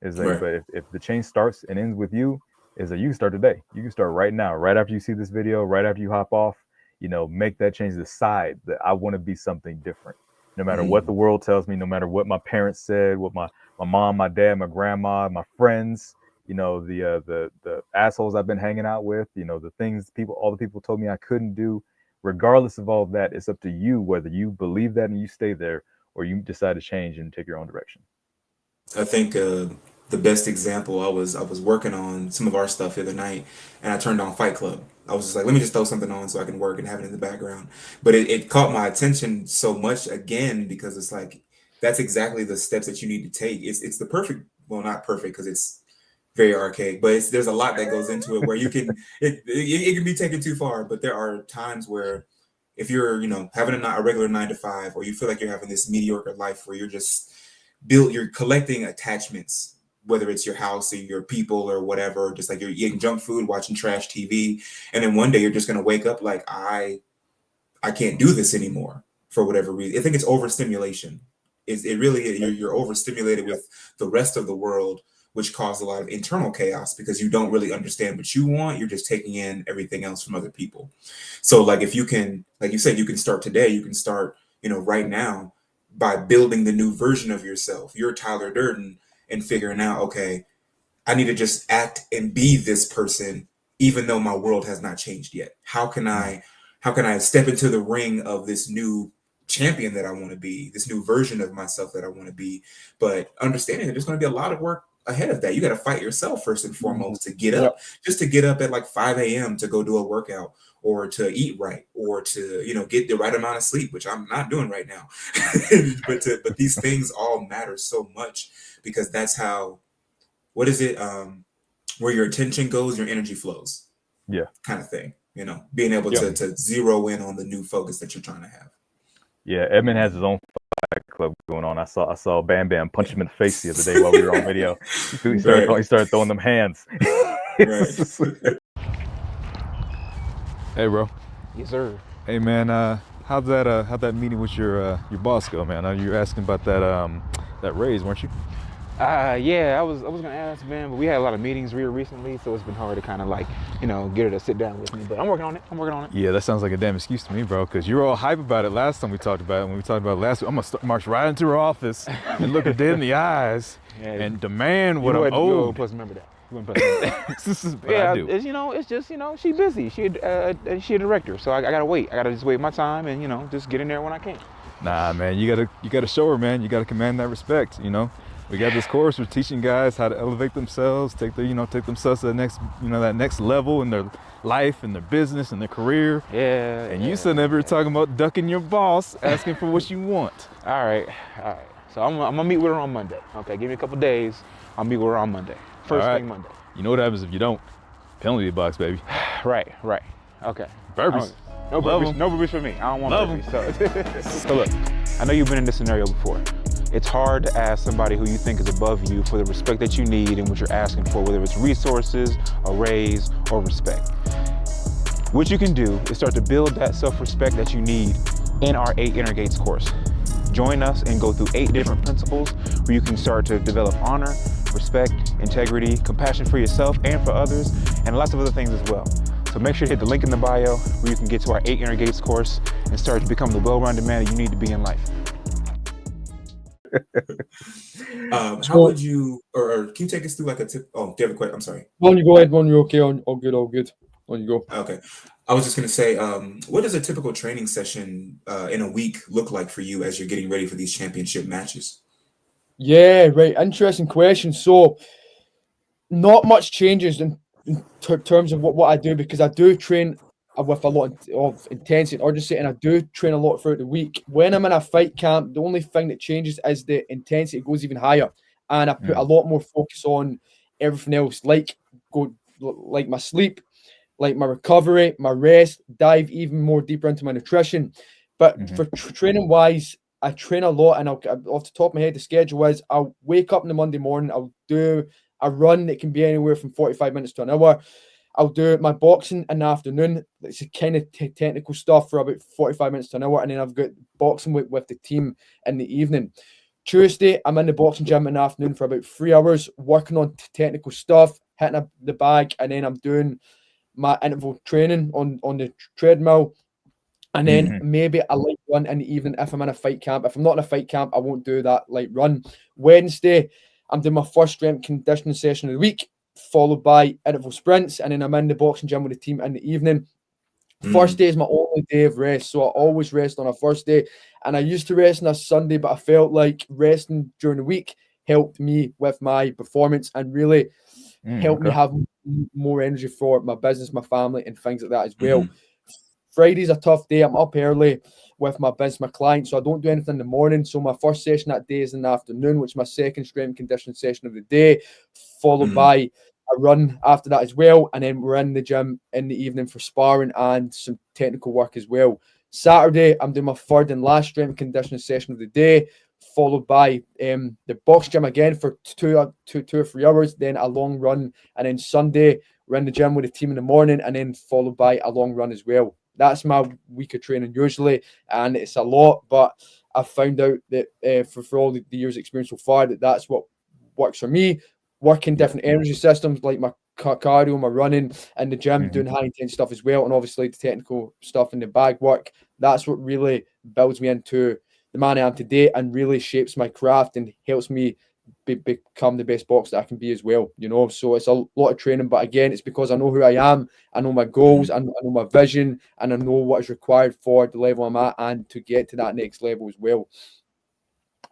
It's like, but if the change starts and ends with you, is that you can start today. You can start right now, right after you see this video, right after you hop off, you know, make that change, decide that I want to be something different. no matter what the world tells me, no matter what my parents said, what my mom, my dad, my grandma, my friends, the assholes I've been hanging out with, the things all the people told me I couldn't do. Regardless of all of that, it's up to you whether you believe that and you stay there, or you decide to change and take your own direction. I think the best example, I was working on some of our stuff the other night, and I turned on Fight Club. I was just like, let me just throw something on so I can work and have it in the background. But it caught my attention so much again, because it's like that's exactly the steps that you need to take. It's the perfect, well, not perfect because it's very archaic, but there's a lot that goes into it where you can it can be taken too far. But there are times where if you're having a regular 9 to 5, or you feel like you're having this mediocre life where you're collecting attachments, whether it's your house or your people or whatever, just like you're eating junk food, watching trash TV, and then one day you're just gonna wake up like I can't do this anymore for whatever reason. I think it's overstimulation. It really you're overstimulated with the rest of the world, which causes a lot of internal chaos because you don't really understand what you want. You're just taking in everything else from other people. So like if you can, like you said, you can start today. You can start right now by building the new version of yourself. You're Tyler Durden, and figuring out, okay, I need to just act and be this person, even though my world has not changed yet. How can I step into the ring of this new champion that I want to be, this new version of myself that I want to be, but understanding that there's going to be a lot of work ahead of that. You got to fight yourself first and foremost to get up, just to get up at like 5 a.m. to go do a workout, or to eat right, or to get the right amount of sleep, which I'm not doing right now. but these things all matter so much, because that's how, what is it, where your attention goes, your energy flows, kind of thing. Being able to zero in on the new focus that you're trying to have. Yeah, Edmund has his own Fight Club going on. I saw Bam Bam punch him in the face the other day while we were on video. He started throwing them hands. Hey, bro. Yes, sir. Hey, man. How'd that meeting with your boss go, man? You were asking about that raise, weren't you? Yeah, I was gonna ask, man, but we had a lot of meetings recently, so it's been hard to kind of like, get her to sit down with me. But I'm working on it. Yeah, that sounds like a damn excuse to me, bro. Because you were all hype about it last time we talked about it. When we talked about it last week, I'm gonna march right into her office and look her dead in the eyes and demand what I'm owed. Plus, remember that. This is what yeah, I do. It's just she's busy. She a director, so I gotta wait. I gotta just wait my time and just get in there when I can. Nah, man, you gotta show her, man. You gotta command that respect. We got this course. We're teaching guys how to elevate themselves, take themselves to the next, that next level in their life and their business and their career. Yeah. And you sitting there talking about ducking your boss, asking for what you want. All right. So I'm gonna meet with her on Monday. Okay, give me a couple days. I'll meet with her on Monday. First thing Monday. You know what happens if you don't? Penalty box, baby. Right. Okay. Burpees. No burpees for me. I don't want burpees. So look, I know you've been in this scenario before. It's hard to ask somebody who you think is above you for the respect that you need and what you're asking for, whether it's resources, a raise, or respect. What you can do is start to build that self-respect that you need in our 8 Inner Gates course. Join us and go through 8 different principles where you can start to develop honor, respect, integrity, compassion for yourself and for others, and lots of other things as well. So make sure to hit the link in the bio where you can get to our 8 Inner Gates course and start to become the well-rounded man that you need to be in life. How would you, or can you take us through like a tip? Oh, do you have a question? I'm sorry. One, you go ahead. One, you're okay. All good. On you go. Okay. I was just going to say, what does a typical training session in a week look like for you as you're getting ready for these championship matches? Yeah, right. Interesting question. So, not much changes in terms of what I do, because I do train with a lot of intensity, or just saying I do train a lot throughout the week. When I'm in a fight camp, the only thing that changes is the intensity goes even higher, and I put a lot more focus on everything else, like my sleep, like my recovery, my rest, dive even more deeper into my nutrition. But for training wise, I train a lot, and off the top of my head, the schedule is I'll wake up on the Monday morning, I'll do a run that can be anywhere from 45 minutes to an hour. I'll do my boxing in the afternoon. It's a kind of technical stuff for about 45 minutes to an hour. And then I've got boxing with the team in the evening. Tuesday, I'm in the boxing gym in the afternoon for about 3 hours, working on technical stuff, hitting the bag. And then I'm doing my interval training on the treadmill. And then maybe a light run in the evening if I'm in a fight camp. If I'm not in a fight camp, I won't do that light run. Wednesday, I'm doing my first strength conditioning session of the week, followed by interval sprints, and then I'm in the boxing gym with the team in the evening. First day is my only day of rest, so I always rest on a first day. And I used to rest on a Sunday, but I felt like resting during the week helped me with my performance and really helped me have more energy for my business, my family, and things like that as well. Friday's a tough day. I'm up early with my business, my clients, so I don't do anything in the morning. So my first session that day is in the afternoon, which is my second strength conditioning session of the day, followed by a run after that as well. And then we're in the gym in the evening for sparring and some technical work as well. Saturday, I'm doing my third and last strength conditioning session of the day, followed by the box gym again for two or 3 hours, then a long run. And then Sunday, we're in the gym with the team in the morning, and then followed by a long run as well. That's my week of training usually, and it's a lot, but I've found out that for all the years' experience so far, that's what works for me. Working different energy systems like my cardio, my running in the gym, doing high intense stuff as well, and obviously the technical stuff in the bag work. That's what really builds me into the man I am today and really shapes my craft and helps me become the best boxer that I can be as well, you know. So it's a lot of training, but again, it's because I know who I am, I know my goals, I know my vision, and I know what is required for the level I'm at and to get to that next level as well.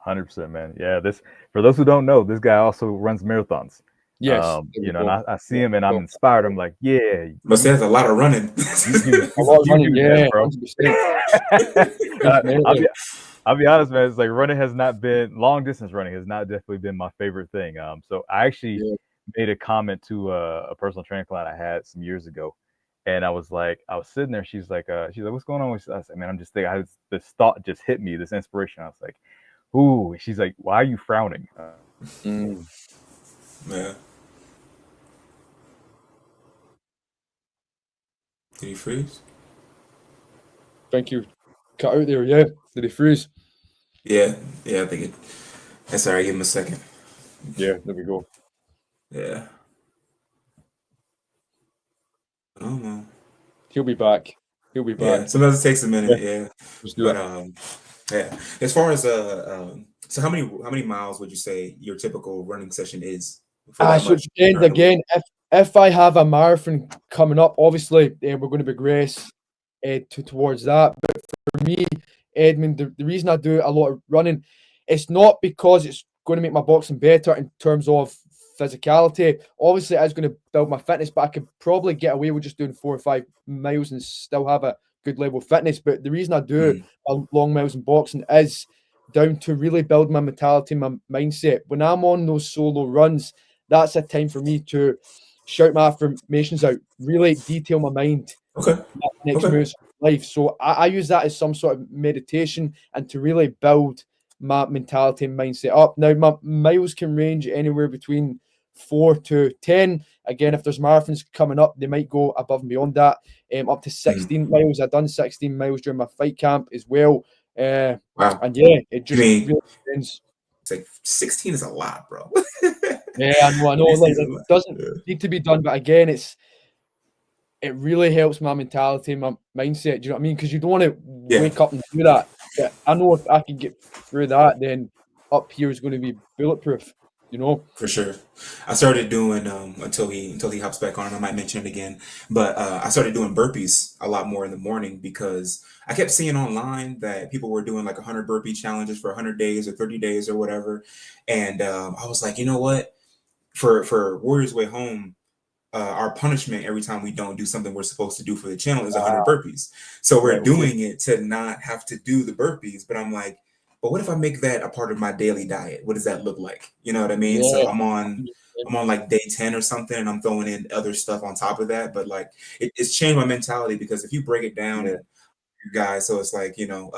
100%, man. Yeah, this, for those who don't know, this guy also runs marathons. Yes, you know, and I see him and I'm inspired. I'm like, yeah, but there's a lot of running. A lot of running, yeah, bro. 100%. I'll be honest, man. It's like running has not been, long distance running has not definitely been my favorite thing. So I actually made a comment to a personal training client I had some years ago, and I was sitting there. She's like, what's going on with us? I mean, I'm just thinking. This thought just hit me, this inspiration. I was like, ooh. She's like, why are you frowning? Yeah. Did he freeze? Thank you. Cut out there, yeah. Did he freeze? Yeah, I think that's all right. Give him a second. Yeah, there we go. Yeah. Oh no. He'll be back. Yeah, sometimes it takes a minute. Yeah. But yeah. As far as so how many miles would you say your typical running session is? So it depends again. If I have a marathon coming up, obviously we're going to progress towards that. But for me, Edmund, the reason I do a lot of running, it's not because it's going to make my boxing better in terms of physicality. Obviously, it's going to build my fitness, but I could probably get away with just doing 4 or 5 miles and still have a good level of fitness. But the reason I do long miles in boxing is down to really build my mentality, my mindset. When I'm on those solo runs, that's a time for me to shout my affirmations out, really detail my mind. Next moves in life. So I use that as some sort of meditation and to really build my mentality and mindset up. Now, my miles can range anywhere between 4 to 10. Again, if there's marathons coming up, they might go above and beyond that, up to 16 miles. I've done 16 miles during my fight camp as well. Wow. And yeah, it just really depends. It's like 16 is a lot, bro. Yeah, I know. Like, it doesn't need to be done, but again, it really helps my mentality, my mindset. Do you know what I mean? Because you don't want to wake up and do that. But I know if I can get through that, then up here is going to be bulletproof. You know, for sure. I started doing until he hops back on. I might mention it again, but I started doing burpees a lot more in the morning because I kept seeing online that people were doing like 100 burpee challenges for 100 days or 30 days or whatever, and I was like, you know what? For Warriors Way Home, our punishment every time we don't do something we're supposed to do for the channel is 100 burpees. So we're doing it to not have to do the burpees. But I'm like, but what if I make that a part of my daily diet? What does that look like? You know what I mean? So I'm on like day 10 or something, and I'm throwing in other stuff on top of that. But like, it's changed my mentality because if you break it down, and you guys, so it's like, you know,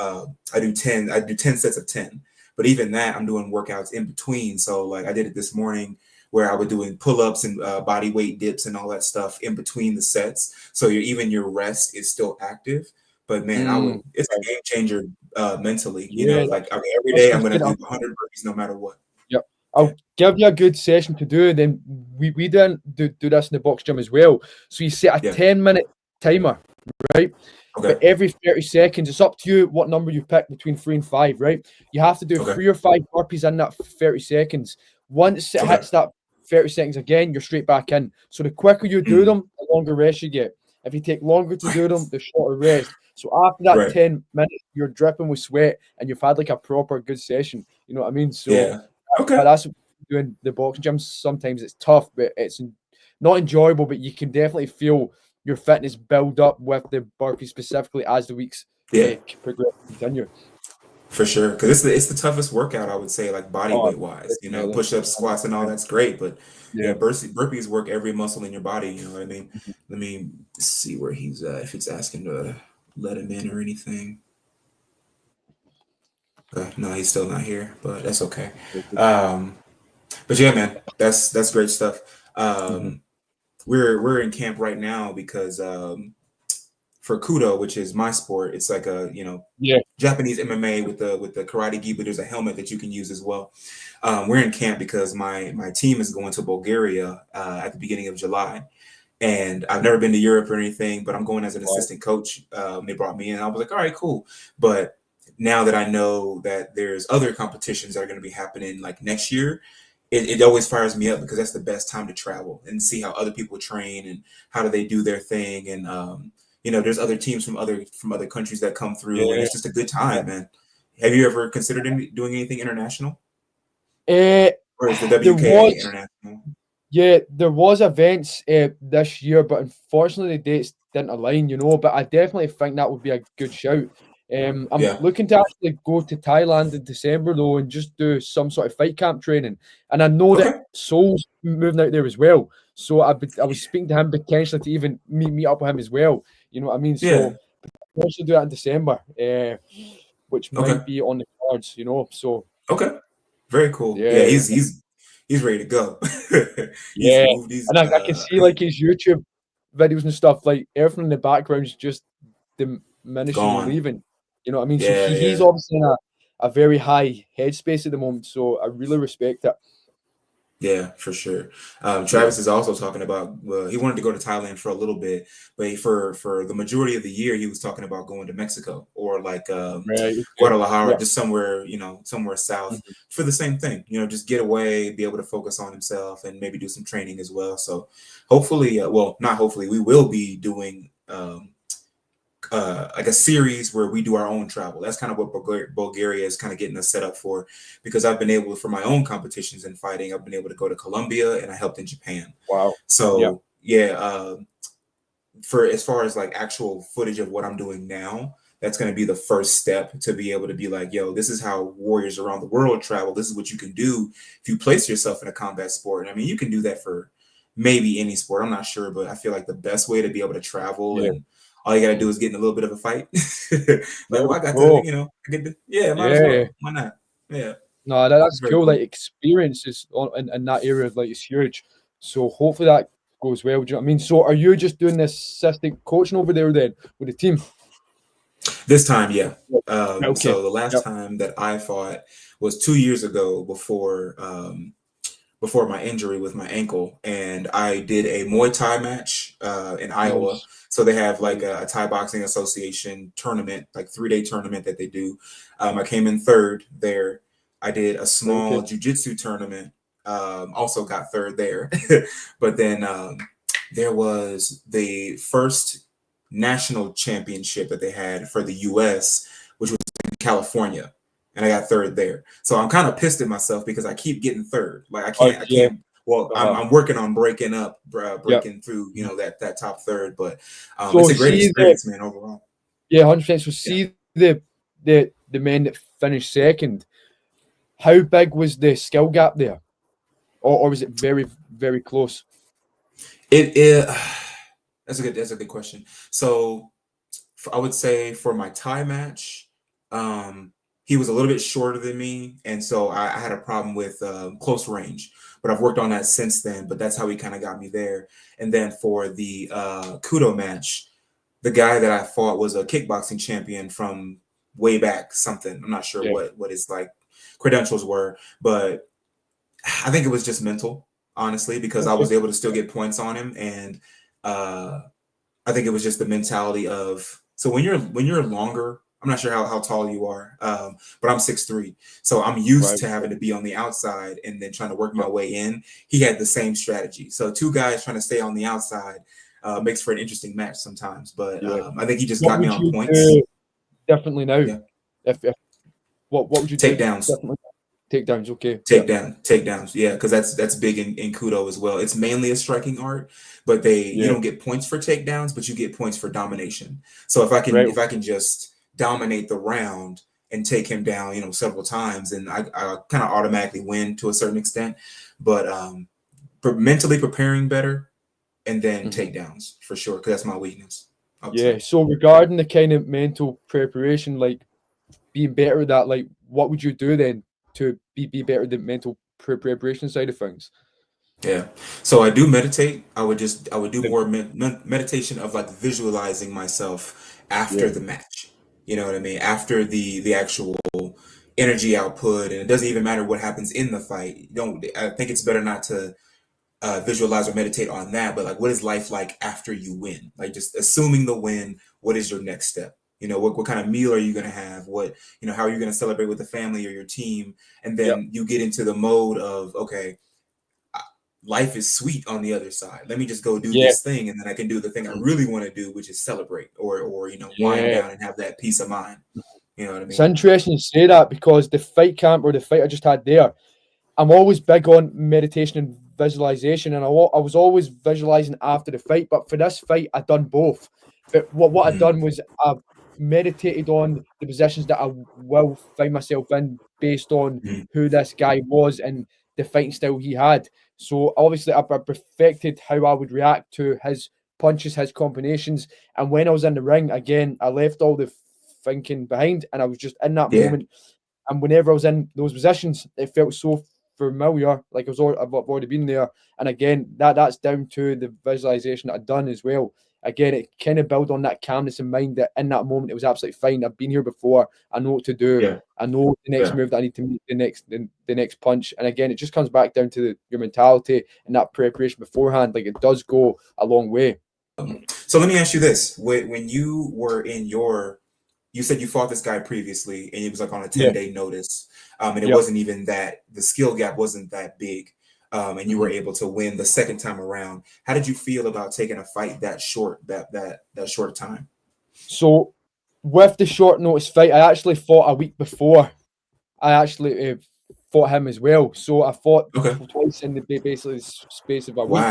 I do 10 sets of 10. But even that, I'm doing workouts in between. So like I did it this morning, where I was doing pull-ups and body weight dips and all that stuff in between the sets. So even your rest is still active. But man, it's a game changer mentally. You know, like every day I'm going to do 100 burpees no matter what. Yep. I'll give you a good session to do. Then we then do this in the box gym as well. So you set a 10-minute timer, right? But every 30 seconds, it's up to you what number you pick between 3 and 5, right? You have to do 3 or 5 burpees in that 30 seconds. Once it hits that 30 seconds again, you're straight back in. So the quicker you do them, the longer rest you get. If you take longer to do them, the shorter rest. So after that 10 minutes, you're dripping with sweat and you've had like a proper good session. You know what I mean? So that's what doing the boxing gym. Sometimes it's tough, but it's not enjoyable, but you can definitely feel your fitness build up with the burpee specifically as the weeks progress continue. For sure, because it's the toughest workout, I would say, like body weight wise. You know, push-ups, squats, and all that's great, but burpees work every muscle in your body. You know what I mean? Let me see where he's at. If it's asking to let him in or anything. No, he's still not here, but that's okay. But yeah, man, that's great stuff. We're in camp right now because for Kudo, which is my sport, it's like a Japanese MMA with the karate gi, but there's a helmet that you can use as well. We're in camp because my team is going to Bulgaria at the beginning of July, and I've never been to Europe or anything, but I'm going as an assistant coach. They brought me in. I was like, all right, cool. But now that I know that there's other competitions that are going to be happening like next year, it always fires me up because that's the best time to travel and see how other people train and how do they do their thing. And there's other teams from other countries that come through, and it's just a good time, man. Have you ever considered doing anything international? Or is the WK international? Yeah, there was events this year, but unfortunately the dates didn't align, but I definitely think that would be a good shout. I'm looking to actually go to Thailand in December though and just do some sort of fight camp training. And I know that Soul's moving out there as well. So I was speaking to him potentially to even meet up with him as well. You know what I mean? So potentially do that in December, which might be on the cards, So very cool. Yeah, he's ready to go. And I can see like his YouTube videos and stuff, like everything in the background is just diminishing and leaving. You know what I mean? So he's obviously in a very high headspace at the moment. So I really respect it. Yeah, for sure. Travis is also talking about, he wanted to go to Thailand for a little bit, but for the majority of the year, he was talking about going to Mexico or like Guadalajara, just somewhere, somewhere south for the same thing, just get away, be able to focus on himself and maybe do some training as well. So hopefully, not hopefully, we will be doing like a series where we do our own travel. That's kind of what Bulgaria is kind of getting us set up for, because I've been able, for my own competitions in fighting, I've been able to go to Colombia and I helped in Japan. Wow. So for as far as like actual footage of what I'm doing now, that's going to be the first step to be able to be like, yo, this is how warriors around the world travel. This is what you can do if you place yourself in a combat sport. I mean, you can do that for maybe any sport. I'm not sure, but I feel like the best way to be able to travel and all you gotta do is get in a little bit of a fight. I got to, might as well. Why not? Yeah. No, that's cool. Cool. Like experiences in that area, like it's huge. So hopefully that goes well. Do you know what I mean? So are you just doing this assistant coaching over there then with the team? This time, yeah. So the last time that I fought was 2 years ago before my injury with my ankle, and I did a Muay Thai match in Iowa. So they have like a Thai Boxing Association tournament, like 3-day tournament that they do. I came in third there. I did a small jiu-jitsu tournament, also got third there. But then there was the first national championship that they had for the US, which was in California. And I got third there. So I'm kind of pissed at myself because I keep getting third. Like I can't. Well, I'm working on breaking through, that top third. But so it's a great experience, man, overall. Yeah, 100%. So see the men that finished second. How big was the skill gap there, or was it very, very close? That's a good question. So I would say for my Thai match, he was a little bit shorter than me, and so I had a problem with close range. But I've worked on that since then. But that's how he kind of got me there. And then for the Kudo match, the guy that I fought was a kickboxing champion from way back. Something, I'm not sure what his like credentials were, but I think it was just mental, honestly, because I was able to still get points on him, and I think it was just the mentality of So when you're longer, I'm not sure how tall you are, but I'm 6'3", so I'm used to having to be on the outside and then trying to work my way in. He had the same strategy. So two guys trying to stay on the outside makes for an interesting match sometimes. But I think he just got me on points. Differently now. Yeah. If what would you Takedowns. Differently? Takedowns, okay. Takedowns, yeah, because that's big in Kudo as well. It's mainly a striking art, but you don't get points for takedowns, but you get points for domination. So if I can just dominate the round and take him down, several times, and I kind of automatically win to a certain extent. But mentally preparing better, and then takedowns for sure, because that's my weakness. Yeah. So regarding the kind of mental preparation, like being better at that, like what would you do then to be better at the mental preparation side of things? Yeah. So I do meditate. I would do more meditation of like visualizing myself after the match. You know what I mean? After the actual energy output, and it doesn't even matter what happens in the fight. I think it's better not to visualize or meditate on that, but like, what is life like after you win? Like, just assuming the win, what is your next step? What kind of meal are you going to have? How are you going to celebrate with the family or your team? And then you get into the mode of, okay, life is sweet on the other side. Let me just go do this thing, and then I can do the thing I really want to do, which is celebrate or wind down and have that peace of mind. You know what I mean? It's interesting you say that, because the fight camp or the fight I just had there, I'm always big on meditation and visualization, and I was always visualizing after the fight. But for this fight, I done both. But what I done was I meditated on the positions that I will find myself in based on who this guy was and the fighting style he had. So obviously I perfected how I would react to his punches, his combinations. And when I was in the ring, again, I left all the thinking behind, and I was just in that moment. And whenever I was in those positions, it felt so familiar, like I've already been there. And again, that's down to the visualization that I've done as well. Again, it kind of built on that calmness in mind that in that moment it was absolutely fine. I've been here before. I know what to do. Yeah. I know the next move that I need to meet, the next punch. And again, it just comes back down to your mentality and that preparation beforehand. Like, it does go a long way. So let me ask you this: when you were in you said you fought this guy previously, and it was like on a 10-day notice, and it wasn't even that the skill gap wasn't that big, and you were able to win the second time around. How did you feel about taking a fight that short, that short time? So with the short notice fight, I actually fought a week before. I actually fought him as well. So I fought twice in basically the space of a week.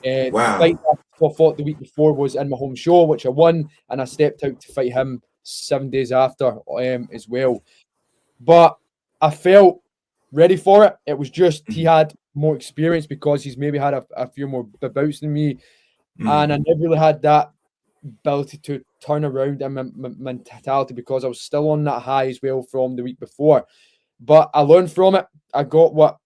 The fight I fought the week before was in my home show, which I won, and I stepped out to fight him 7 days after as well. But I felt ready for it. It was just he had more experience because he's maybe had a few more bouts than me, and I never really had that ability to turn around in my mentality because I was still on that high as well from the week before. But I learned from it. I got what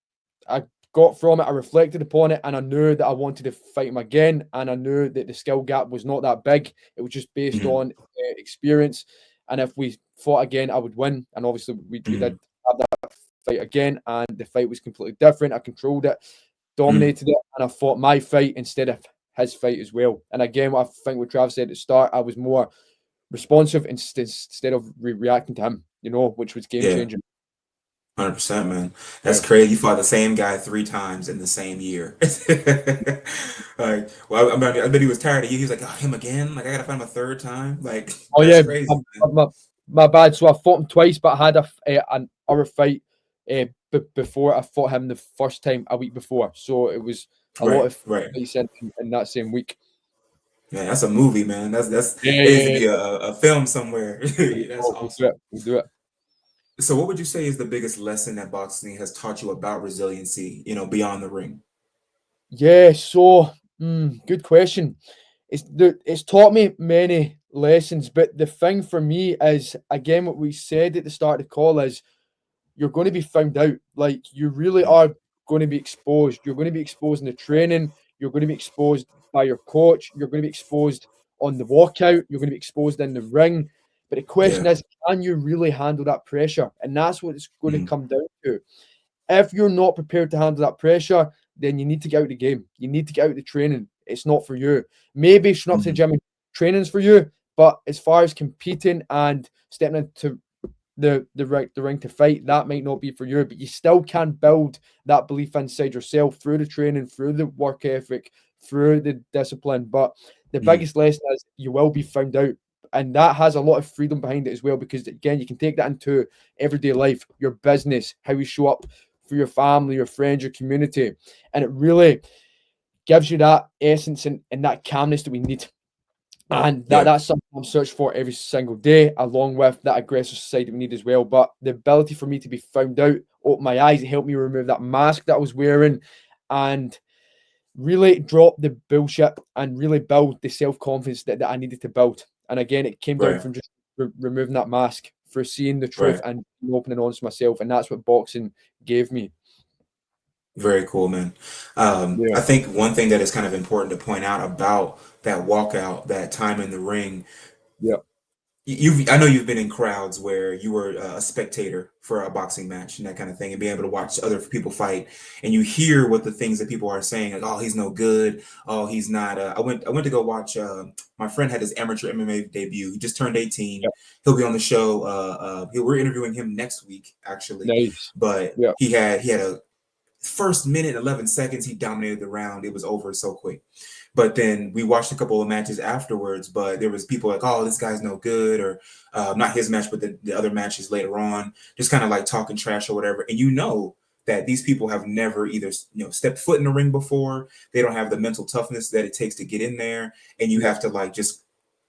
I got from it. I reflected upon it, and I knew that I wanted to fight him again. And I knew that the skill gap was not that big. It was just based on experience. And if we fought again, I would win. And obviously, we did have that fight again, and the fight was completely different. I controlled it, dominated it, and I fought my fight instead of his fight as well. And again, what I think what Trav said at the start, I was more responsive instead of reacting to him, which was game changing. 100%, man. That's crazy. You fought the same guy 3 times in the same year. Like, well, I bet he was tired of you. He was like, "Oh, him again? Like, I gotta fight him a 3rd time." Like, that's crazy. My bad. So I fought him twice, but I had an other fight before I fought him the first time a week before. So it was a lot of fights in that same week. Yeah, that's a movie, man. That's it needs to be a film somewhere. That's awesome. We'll do it. So what would you say is the biggest lesson that boxing has taught you about resiliency, beyond the ring? Yeah, so good question. It's taught me many lessons, but the thing for me is, again, what we said at the start of the call is you're going to be found out. Like, you really are going to be exposed. You're going to be exposed in the training. You're going to be exposed by your coach. You're going to be exposed on the walkout. You're going to be exposed in the ring. But the question is, can you really handle that pressure? And that's what it's going to come down to. If you're not prepared to handle that pressure, then you need to get out of the game. You need to get out of the training. It's not for you. Maybe showing up to the gym and training's for you, But as far as competing and stepping into the ring to fight, that might not be for you, but you still can build that belief inside yourself through the training, through the work ethic, through the discipline. But the biggest lesson is you will be found out, and that has a lot of freedom behind it as well, because again, you can take that into everyday life, your business, how you show up for your family, your friends, your community, and it really gives you that essence and that calmness that we need. And that's something I'm searching for every single day, along with that aggressive side that we need as well. But the ability for me to be found out opened my eyes. It helped me remove that mask that I was wearing and really drop the bullshit and really build the self-confidence that I needed to build. And again, it came down from just removing that mask, for seeing the truth and opening honest myself. And that's what boxing gave me. Very cool, man. I think one thing that is kind of important to point out about that walkout, that time in the ring. I know you've been in crowds where you were a spectator for a boxing match and that kind of thing, and being able to watch other people fight, and you hear what the things that people are saying, like, "Oh, he's no good. Oh, he's not." I went to go watch. My friend had his amateur MMA debut. He just turned 18. He'll be on the show. We're interviewing him next week, actually. Nice. But he had a first minute 11 seconds. He dominated the round. It was over so quick. But then we watched a couple of matches afterwards, but there was people like, "Oh, this guy's no good," or not his match, but the other matches later on, just kind of like talking trash or whatever. And you know that these people have never either stepped foot in the ring before. They don't have the mental toughness that it takes to get in there, and you have to like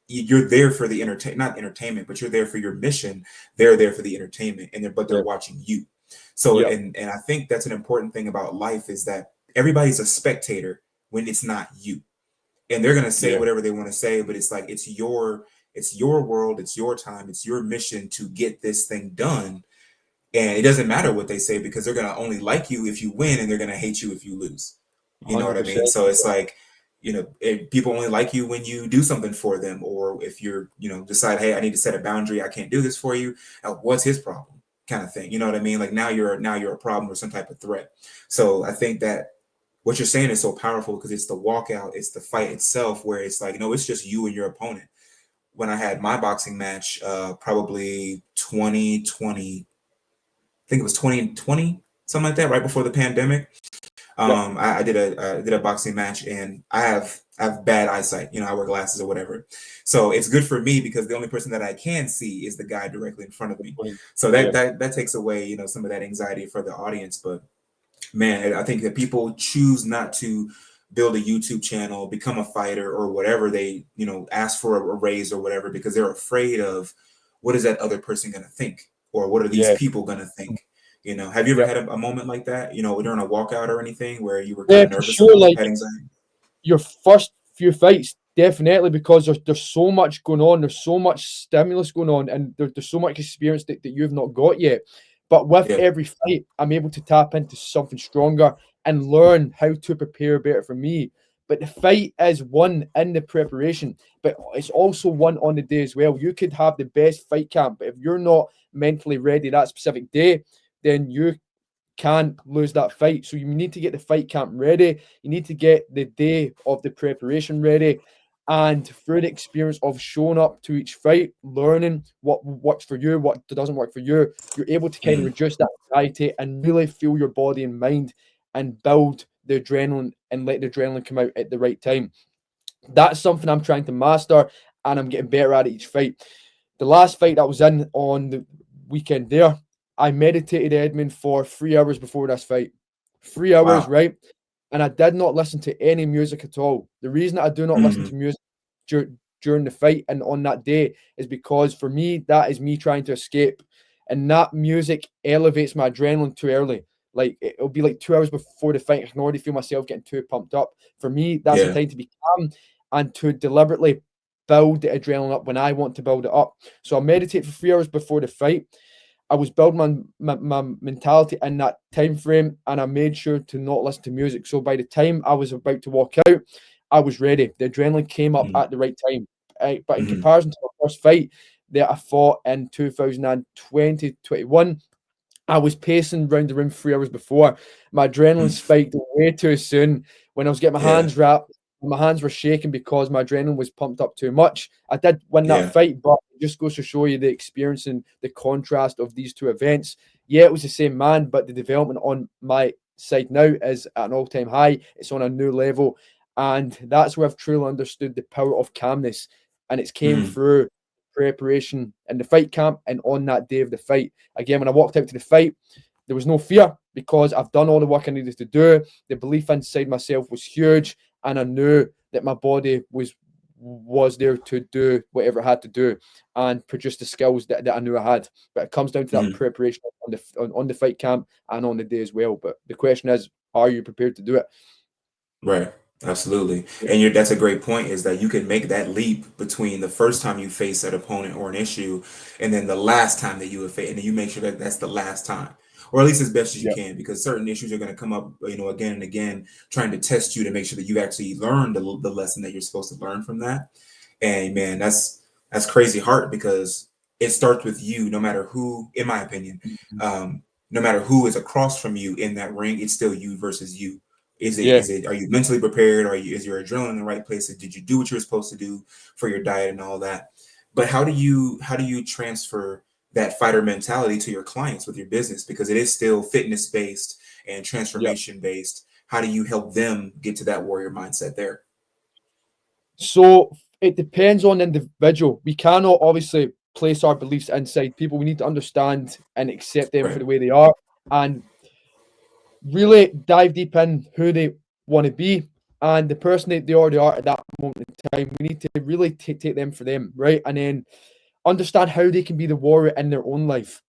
you're there for the not entertainment, but you're there for your mission. They're there for the entertainment, but they're watching you. So and I think that's an important thing about life, is that everybody's a spectator when it's not you. And they're going to say whatever they want to say, but it's like, it's your world, it's your time, it's your mission to get this thing done. And it doesn't matter what they say, because they're going to only like you if you win, and they're going to hate you if you lose. You know what I mean? So it's like, people only like you when you do something for them, or if you're, decide, "Hey, I need to set a boundary. I can't do this for you." What's his problem? Kind of thing. You know what I mean? Like now you're a problem or some type of threat. So I think that what you're saying is so powerful, because it's the walkout, it's the fight itself, where it's like, no, it's just you and your opponent. When I had my boxing match, probably 2020, I think it was 2020, something like that, right before the pandemic. I did a boxing match, and I have bad eyesight. I wear glasses or whatever. So it's good for me, because the only person that I can see is the guy directly in front of me. So that takes away, some of that anxiety for the audience. But man, I think that people choose not to build a YouTube channel, become a fighter, or whatever. They, ask for a raise or whatever, because they're afraid of, what is that other person going to think? Or what are these people going to think? Have you ever had a moment like that, during a walkout or anything, where you were kind of nervous? Sure, like your first few fights, definitely, because there's so much going on. There's so much stimulus going on, and there's so much experience that you've not got yet. But with every fight, I'm able to tap into something stronger and learn how to prepare better for me. But the fight is won in the preparation, but it's also won on the day as well. You could have the best fight camp, but if you're not mentally ready that specific day, then you can't lose that fight. So you need to get the fight camp ready. You need to get the day of the preparation ready. And through the experience of showing up to each fight, learning what works for you, what doesn't work for you, you're able to kind of reduce that anxiety and really feel your body and mind and build the adrenaline and let the adrenaline come out at the right time. That's something I'm trying to master, and I'm getting better at each fight. The last fight that was in on the weekend there, I meditated, Edmund, for 3 hours before this fight. 3 hours, right? And I did not listen to any music at all. The reason that I do not listen to music during the fight and on that day is because, for me, that is me trying to escape. And that music elevates my adrenaline too early. Like, it'll be like 2 hours before the fight, I can already feel myself getting too pumped up. For me, that's the time to be calm and to deliberately build the adrenaline up when I want to build it up. So I meditate for 3 hours before the fight. I was building my mentality in that time frame, and I made sure to not listen to music. So by the time I was about to walk out, I was ready. The adrenaline came up at the right time. But in comparison to my first fight that I fought in 2021, I was pacing around the room 3 hours before. My adrenaline spiked way too soon. When I was getting my hands wrapped My hands were shaking because my adrenaline was pumped up too much. I did win that fight, but it just goes to show you the experience and the contrast of these two events. Yeah, it was the same man, but the development on my side now is at an all-time high. It's on a new level, and that's where I've truly understood the power of calmness, and it's came through preparation in the fight camp and on that day of the fight. Again, when I walked out to the fight, there was no fear because I've done all the work I needed to do. The belief inside myself was huge, and I knew that my body was there to do whatever it had to do and produce the skills that I knew I had. But it comes down to that preparation on the fight camp and on the day as well. But the question is, are you prepared to do it? Right. Absolutely. And that's a great point, is that you can make that leap between the first time you face that opponent or an issue and then the last time that you would face, and then you make sure that that's the last time, or at least as best as you can, because certain issues are going to come up, again and again, trying to test you to make sure that you actually learned the lesson that you're supposed to learn from that. And man, that's crazy hard, because it starts with you, no matter who, in my opinion, no matter who is across from you in that ring, it's still you versus you. Is it, are you mentally prepared? Is your adrenaline in the right place? Did you do what you were supposed to do for your diet and all that? But how do you transfer that fighter mentality to your clients with your business? Because it is still fitness based and transformation based. How do you help them get to that warrior mindset there? So it depends on the individual. We cannot obviously place our beliefs inside people. We need to understand and accept them for the way they are, and really dive deep in who they want to be and the person that they already are at that moment in time. We need to really take them for them, right? And then understand how they can be the warrior in their own life.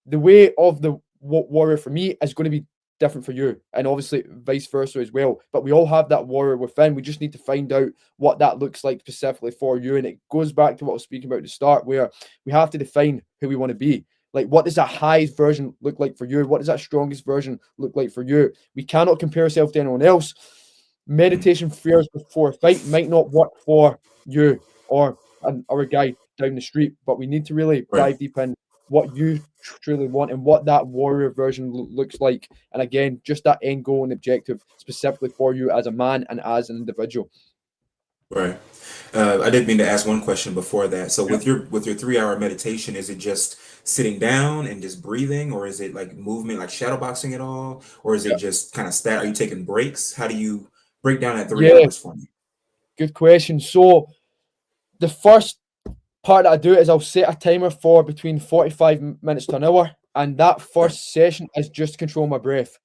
The way of the warrior for me is going to be different for you, and obviously vice versa as well. But we all have that warrior within. We just need to find out what that looks like specifically for you. And it goes back to what I was speaking about at the start, where we have to define who we want to be. Like, what does that highest version look like for you? What does that strongest version look like for you? We cannot compare ourselves to anyone else. Meditation fears before a fight might not work for you or a guy down the street, but we need to really dive deep in what you truly want and what that warrior version looks like. And again, just that end goal and objective specifically for you as a man and as an individual. Right. I did mean to ask one question before that. So with your 3-hour meditation, is it just sitting down and just breathing, or is it like movement, like shadow boxing at all, or is it just kind of are you taking breaks? How do you break down that 3 hours for me? Good question. So the first part that I do is I'll set a timer for between 45 minutes to an hour, and that first session is just to control my breath.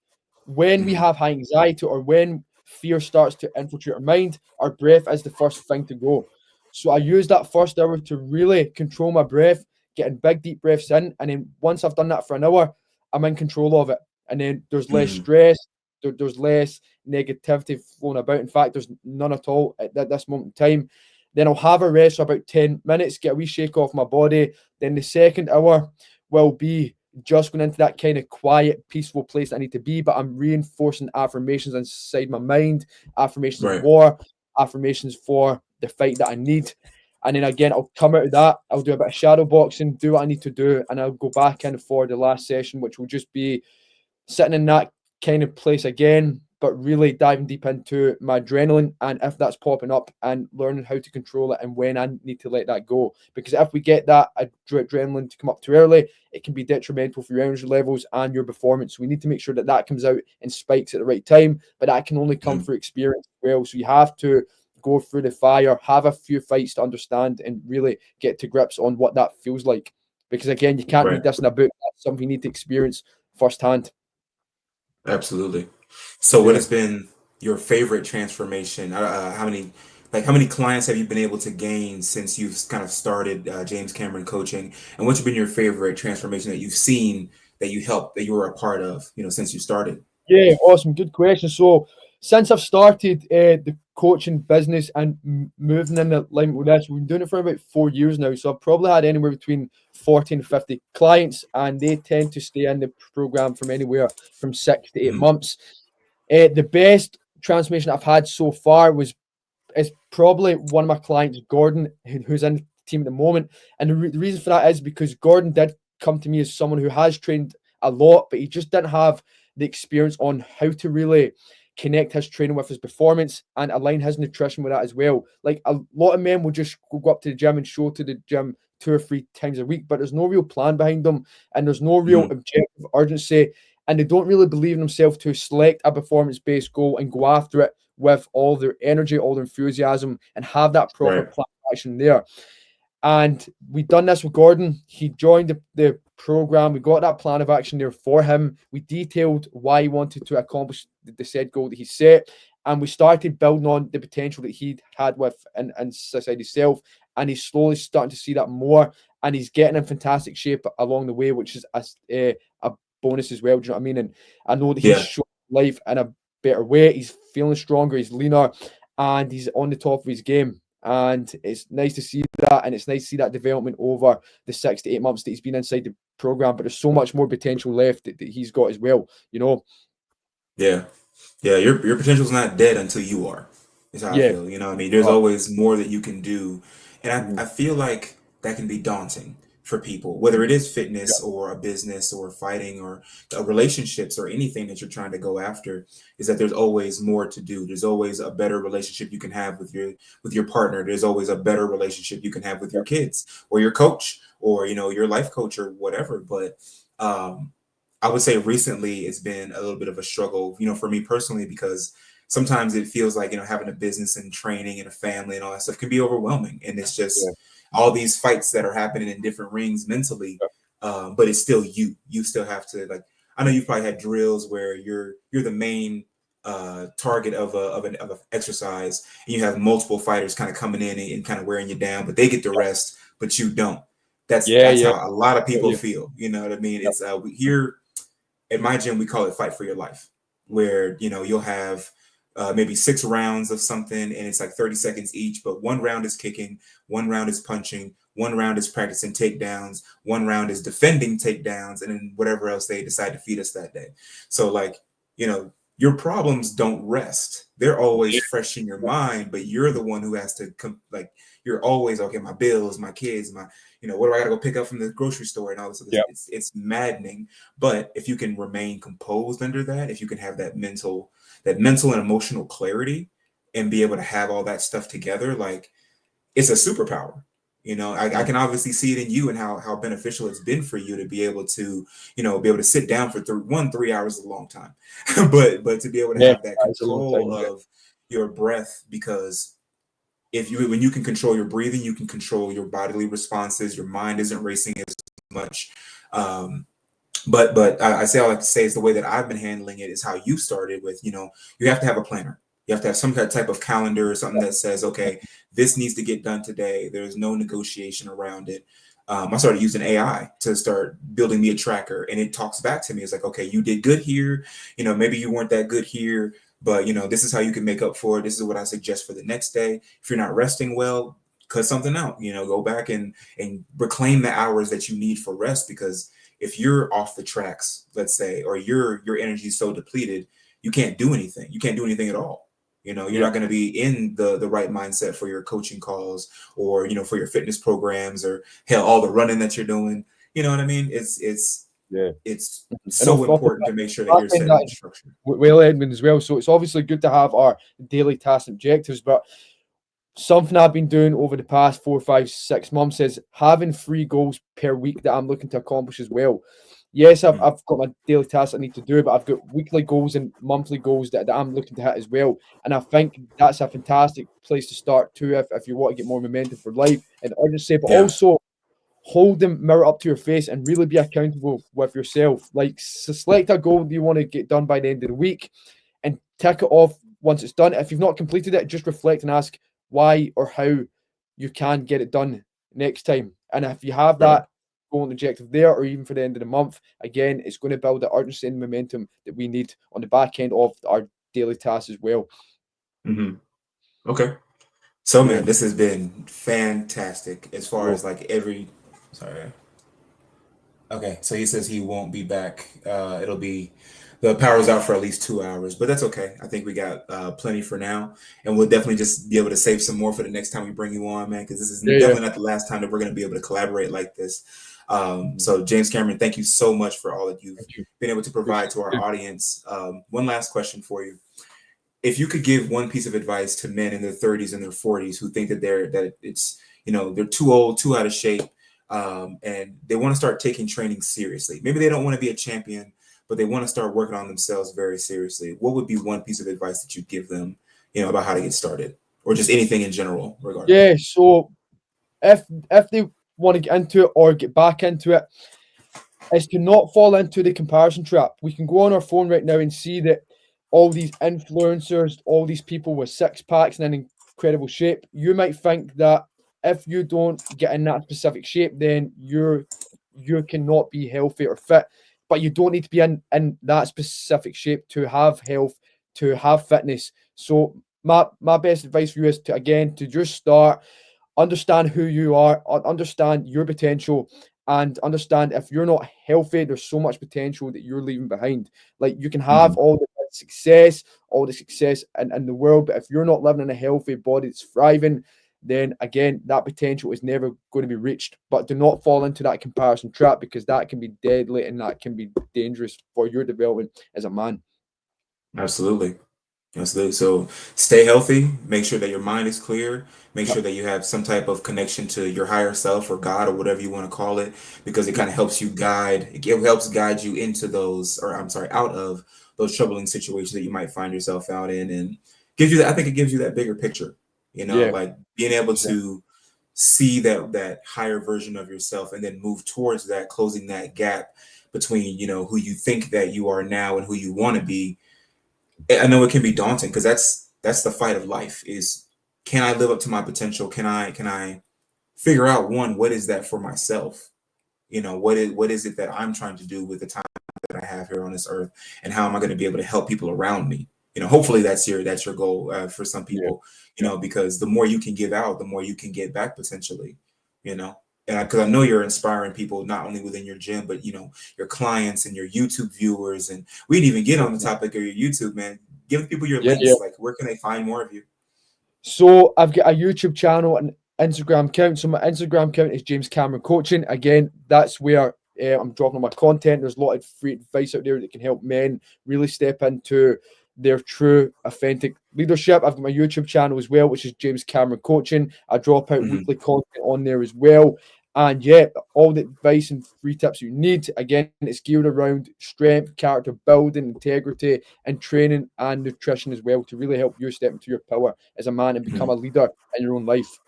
When we have high anxiety or when fear starts to infiltrate our mind, our breath is the first thing to go. So I use that first hour to really control my breath, getting big, deep breaths in. And then once I've done that for an hour, I'm in control of it. And then there's less stress, there's less negativity flowing about. In fact, there's none at all at this moment in time. Then I'll have a rest for about 10 minutes, get a wee shake off my body. Then the second hour will be just going into that kind of quiet, peaceful place I need to be, but I'm reinforcing affirmations inside my mind, affirmations of war, affirmations for the fight that I need. And then again, I'll come out of that, I'll do a bit of shadow boxing, do what I need to do, and I'll go back in for the last session, which will just be sitting in that kind of place again, but really diving deep into my adrenaline and if that's popping up and learning how to control it and when I need to let that go. Because if we get that adrenaline to come up too early, it can be detrimental for your energy levels and your performance. So we need to make sure that that comes out in spikes at the right time, but that can only come through experience as well. So you have to go through the fire, have a few fights to understand and really get to grips on what that feels like. Because again, you can't read this in a book. That's something you need to experience firsthand. Absolutely. So what has been your favorite transformation? How many clients have you been able to gain since you've kind of started James Cameron Coaching? And what's been your favorite transformation that you've seen, that you helped, that you were a part of, since you started? Yeah, awesome. Good question. So since I've started the coaching business and moving in alignment with this, we've been doing it for about 4 years now. So I've probably had anywhere between 40 and 50 clients, and they tend to stay in the program from anywhere from 6 to 8 months. The best transformation I've had so far is probably one of my clients, Gordon, who's in the team at the moment. And the reason for that is because Gordon did come to me as someone who has trained a lot, but he just didn't have the experience on how to really connect his training with his performance and align his nutrition with that as well. Like a lot of men will just go up to the gym and show to the gym 2 or 3 times a week, but there's no real plan behind them, and there's no real objective urgency, and they don't really believe in themselves to select a performance-based goal and go after it with all their energy, all their enthusiasm, and have that proper plan of action there. And we done this with Gordon. He joined the program. We got that plan of action there for him. We detailed why he wanted to accomplish the said goal that he set. And we started building on the potential that he'd had with and inside himself. And he's slowly starting to see that more. And he's getting in fantastic shape along the way, which is a bonus as well. Do you know what I mean? And I know that he's showing life in a better way. He's feeling stronger. He's leaner. And he's on the top of his game. And it's nice to see that, and it's nice to see that development over the 6 to 8 months that he's been inside the program. But there's so much more potential left that he's got as well, you know. Yeah, your potential's not dead until you are. Is how I feel. You know what I mean? There's always more that you can do, and I feel like that can be daunting for people, whether it is fitness or a business or fighting or relationships or anything that you're trying to go after, is that there's always more to do. There's always a better relationship you can have with your partner. There's always a better relationship you can have with your kids or your coach or, you know, your life coach or whatever. But I would say recently it's been a little bit of a struggle, you know, for me personally, because sometimes it feels like, you know, having a business and training and a family and all that stuff can be overwhelming. And it's just all these fights that are happening in different rings mentally. But it's still you still have to, like, I know you've probably had drills where you're the main target of an exercise, and you have multiple fighters kind of coming in and kind of wearing you down, but they get the rest, but you don't. That's how a lot of people feel. You know what I mean? It's here at my gym, we call it fight for your life, where, you know, you'll have maybe 6 rounds of something, and it's like 30 seconds each, but 1 round is kicking, 1 round is punching, 1 round is practicing takedowns, 1 round is defending takedowns, and then whatever else they decide to feed us that day. So, like, you know, your problems don't rest. They're always fresh in your mind, but you're the one who has to like, you're always, okay, my bills, my kids, my, you know, what do I got to go pick up from the grocery store and all this other stuff. It's maddening. But if you can remain composed under that, if you can have that mental and emotional clarity and be able to have all that stuff together, like, it's a superpower. You know, I can obviously see it in you and how beneficial it's been for you to be able to, you know, be able to sit down for 3 hours is a long time, but to be able to have that control of your breath, because when you can control your breathing, you can control your bodily responses. Your mind isn't racing as much. But I say, all I like to say is the way that I've been handling it is how you started with, you know, you have to have a planner. You have to have some kind of type of calendar or something that says, okay, this needs to get done today. There's no negotiation around it. I started using AI to start building me a tracker, and it talks back to me. It's like, okay, you did good here. You know, maybe you weren't that good here, but, you know, this is how you can make up for it. This is what I suggest for the next day. If you're not resting well, cut something out, you know, go back and reclaim the hours that you need for rest, because if you're off the tracks, let's say, or your energy is so depleted, you can't do anything. You can't do anything at all. You know, you're not going to be in the right mindset for your coaching calls, or, you know, for your fitness programs, or hell, all the running that you're doing. You know what I mean? It's so important to make sure that you're setting structure. Well, Edmund, as well. So it's obviously good to have our daily tasks and objectives, but something I've been doing over the past 4, 5, 6 months is having 3 goals per week that I'm looking to accomplish as well. Yes, I've got my daily tasks I need to do, but I've got weekly goals and monthly goals that I'm looking to hit as well. And I think that's a fantastic place to start too, if you want to get more momentum for life and urgency, but also hold the mirror up to your face and really be accountable with yourself. Like, select a goal that you want to get done by the end of the week and tick it off once it's done. If you've not completed it, just reflect and ask why or how you can get it done next time. And if you have that goal and objective there, or even for the end of the month, again, it's going to build the urgency and momentum that we need on the back end of our daily tasks as well. Okay. So, man, this has been fantastic as far as like Okay, so he says he won't be back. It'll be, the power's out for at least 2 hours, but that's okay. I think we got plenty for now, and we'll definitely just be able to save some more for the next time we bring you on, man, because this is definitely not the last time that we're going to be able to collaborate like this. So James Cameron, thank you so much for all that you've been able to provide to our audience. One last question for you. if you could give one piece of advice to men in their 30s and their 40s who think that they're too old, too out of shape, and they want to start taking training seriously. Maybe they don't want to be a champion, but they want to start working on themselves very seriously. What would be one piece of advice that you'd give them, about how to get started, or just anything in general regarding? Yeah. So if they want to get into it or get back into it, is to not fall into the comparison trap. We can go on our phone right now and see that all these influencers, all these people with six packs and in incredible shape. You might think that if you don't get in that specific shape, then you cannot be healthy or fit. But you don't need to be in that specific shape to have health, to have fitness. So my best advice for you is to just start, understand who you are, understand your potential, and understand if you're not healthy, there's so much potential that you're leaving behind. Like, you can have all the success in the world, but if you're not living in a healthy body that's thriving, then again, that potential is never going to be reached. But do not fall into that comparison trap, because that can be deadly and that can be dangerous for your development as a man. Absolutely. So stay healthy, make sure that your mind is clear, make sure that you have some type of connection to your higher self or God or whatever you want to call it, because it kind of helps guide you into out of those troubling situations that you might find yourself out in, and I think it gives you that bigger picture, like being able to see that higher version of yourself and then move towards that, closing that gap between, who you think that you are now and who you want to be. I know it can be daunting, because that's the fight of life, is, can I live up to my potential? Can I figure out, one, what is that for myself? What is it that I'm trying to do with the time that I have here on this earth, and how am I going to be able to help people around me? Hopefully that's your goal for some people, because the more you can give out, the more you can get back potentially, and because I know you're inspiring people not only within your gym, but your clients and your YouTube viewers. And we didn't even get on the topic of your YouTube, man. Give people your links. Like, where can they find more of you? So I've got a YouTube channel and Instagram account. So my Instagram account is James Cameron Coaching. Again, that's where I'm dropping my content. There's a lot of free advice out there that can help men really step into their true, authentic leadership. I've got my YouTube channel as well, which is James Cameron Coaching. I drop out weekly content on there as well. And all the advice and free tips you need. Again, it's geared around strength, character building, integrity, and training and nutrition as well, to really help you step into your power as a man and become a leader in your own life.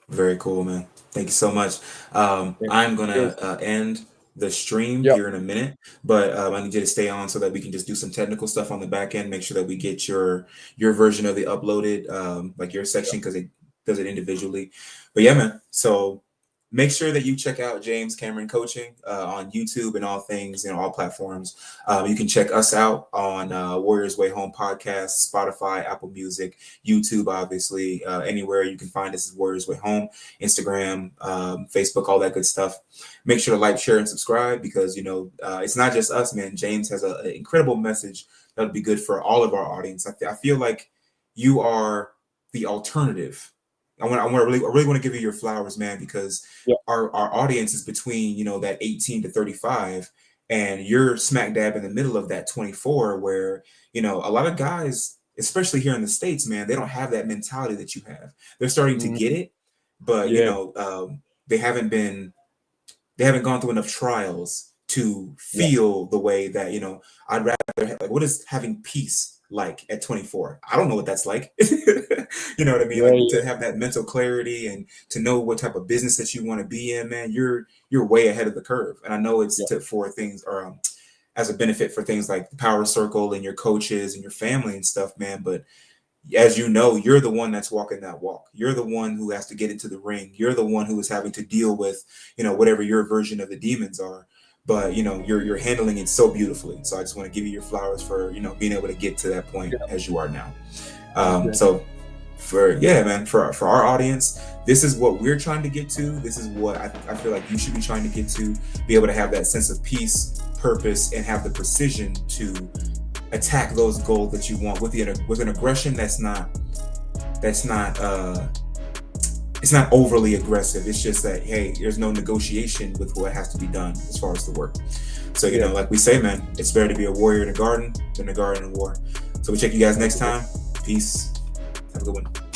Very cool, man. Thank you so much. I'm going to end the stream here in a minute, but I need you to stay on so that we can just do some technical stuff on the back end, make sure that we get your version of the uploaded, like your section, because it does it individually. But yeah, man. So make sure that you check out James Cameron Coaching on YouTube and all things, all platforms. You can check us out on Warriors Way Home Podcast, Spotify, Apple Music, YouTube, obviously. Anywhere you can find us is Warriors Way Home, Instagram, Facebook, all that good stuff. Make sure to like, share, and subscribe, because, it's not just us, man. James has an incredible message that would be good for all of our audience. I feel like you are the alternative. I really want to give you your flowers, man, because our audience is between, that 18 to 35, and you're smack dab in the middle of that 24, where, a lot of guys, especially here in the States, man, they don't have that mentality that you have. They're starting to get it, but they haven't gone through enough trials to feel the way that, I'd rather have, like, what is having peace like at 24? I don't know what that's like. You know what I mean? To have that mental clarity and to know what type of business that you want to be in, man, you're way ahead of the curve. And I know it's for things, or as a benefit for things like the Power Circle and your coaches and your family and stuff, man. But as you know, you're the one that's walking that walk. You're the one who has to get into the ring. You're the one who is having to deal with, whatever your version of the demons are. But you're handling it so beautifully. So I just want to give you your flowers for being able to get to that point as you are now. So for our audience, this is what we're trying to get to. This is what I feel like you should be trying to get to. Be able to have that sense of peace, purpose, and have the precision to attack those goals that you want with an aggression that's not it's not overly aggressive. It's just that, hey, there's no negotiation with what has to be done as far as the work. So, like we say, man, it's better to be a warrior in a garden than a garden in war. So So we'll check you guys next time. Peace. Have a good one.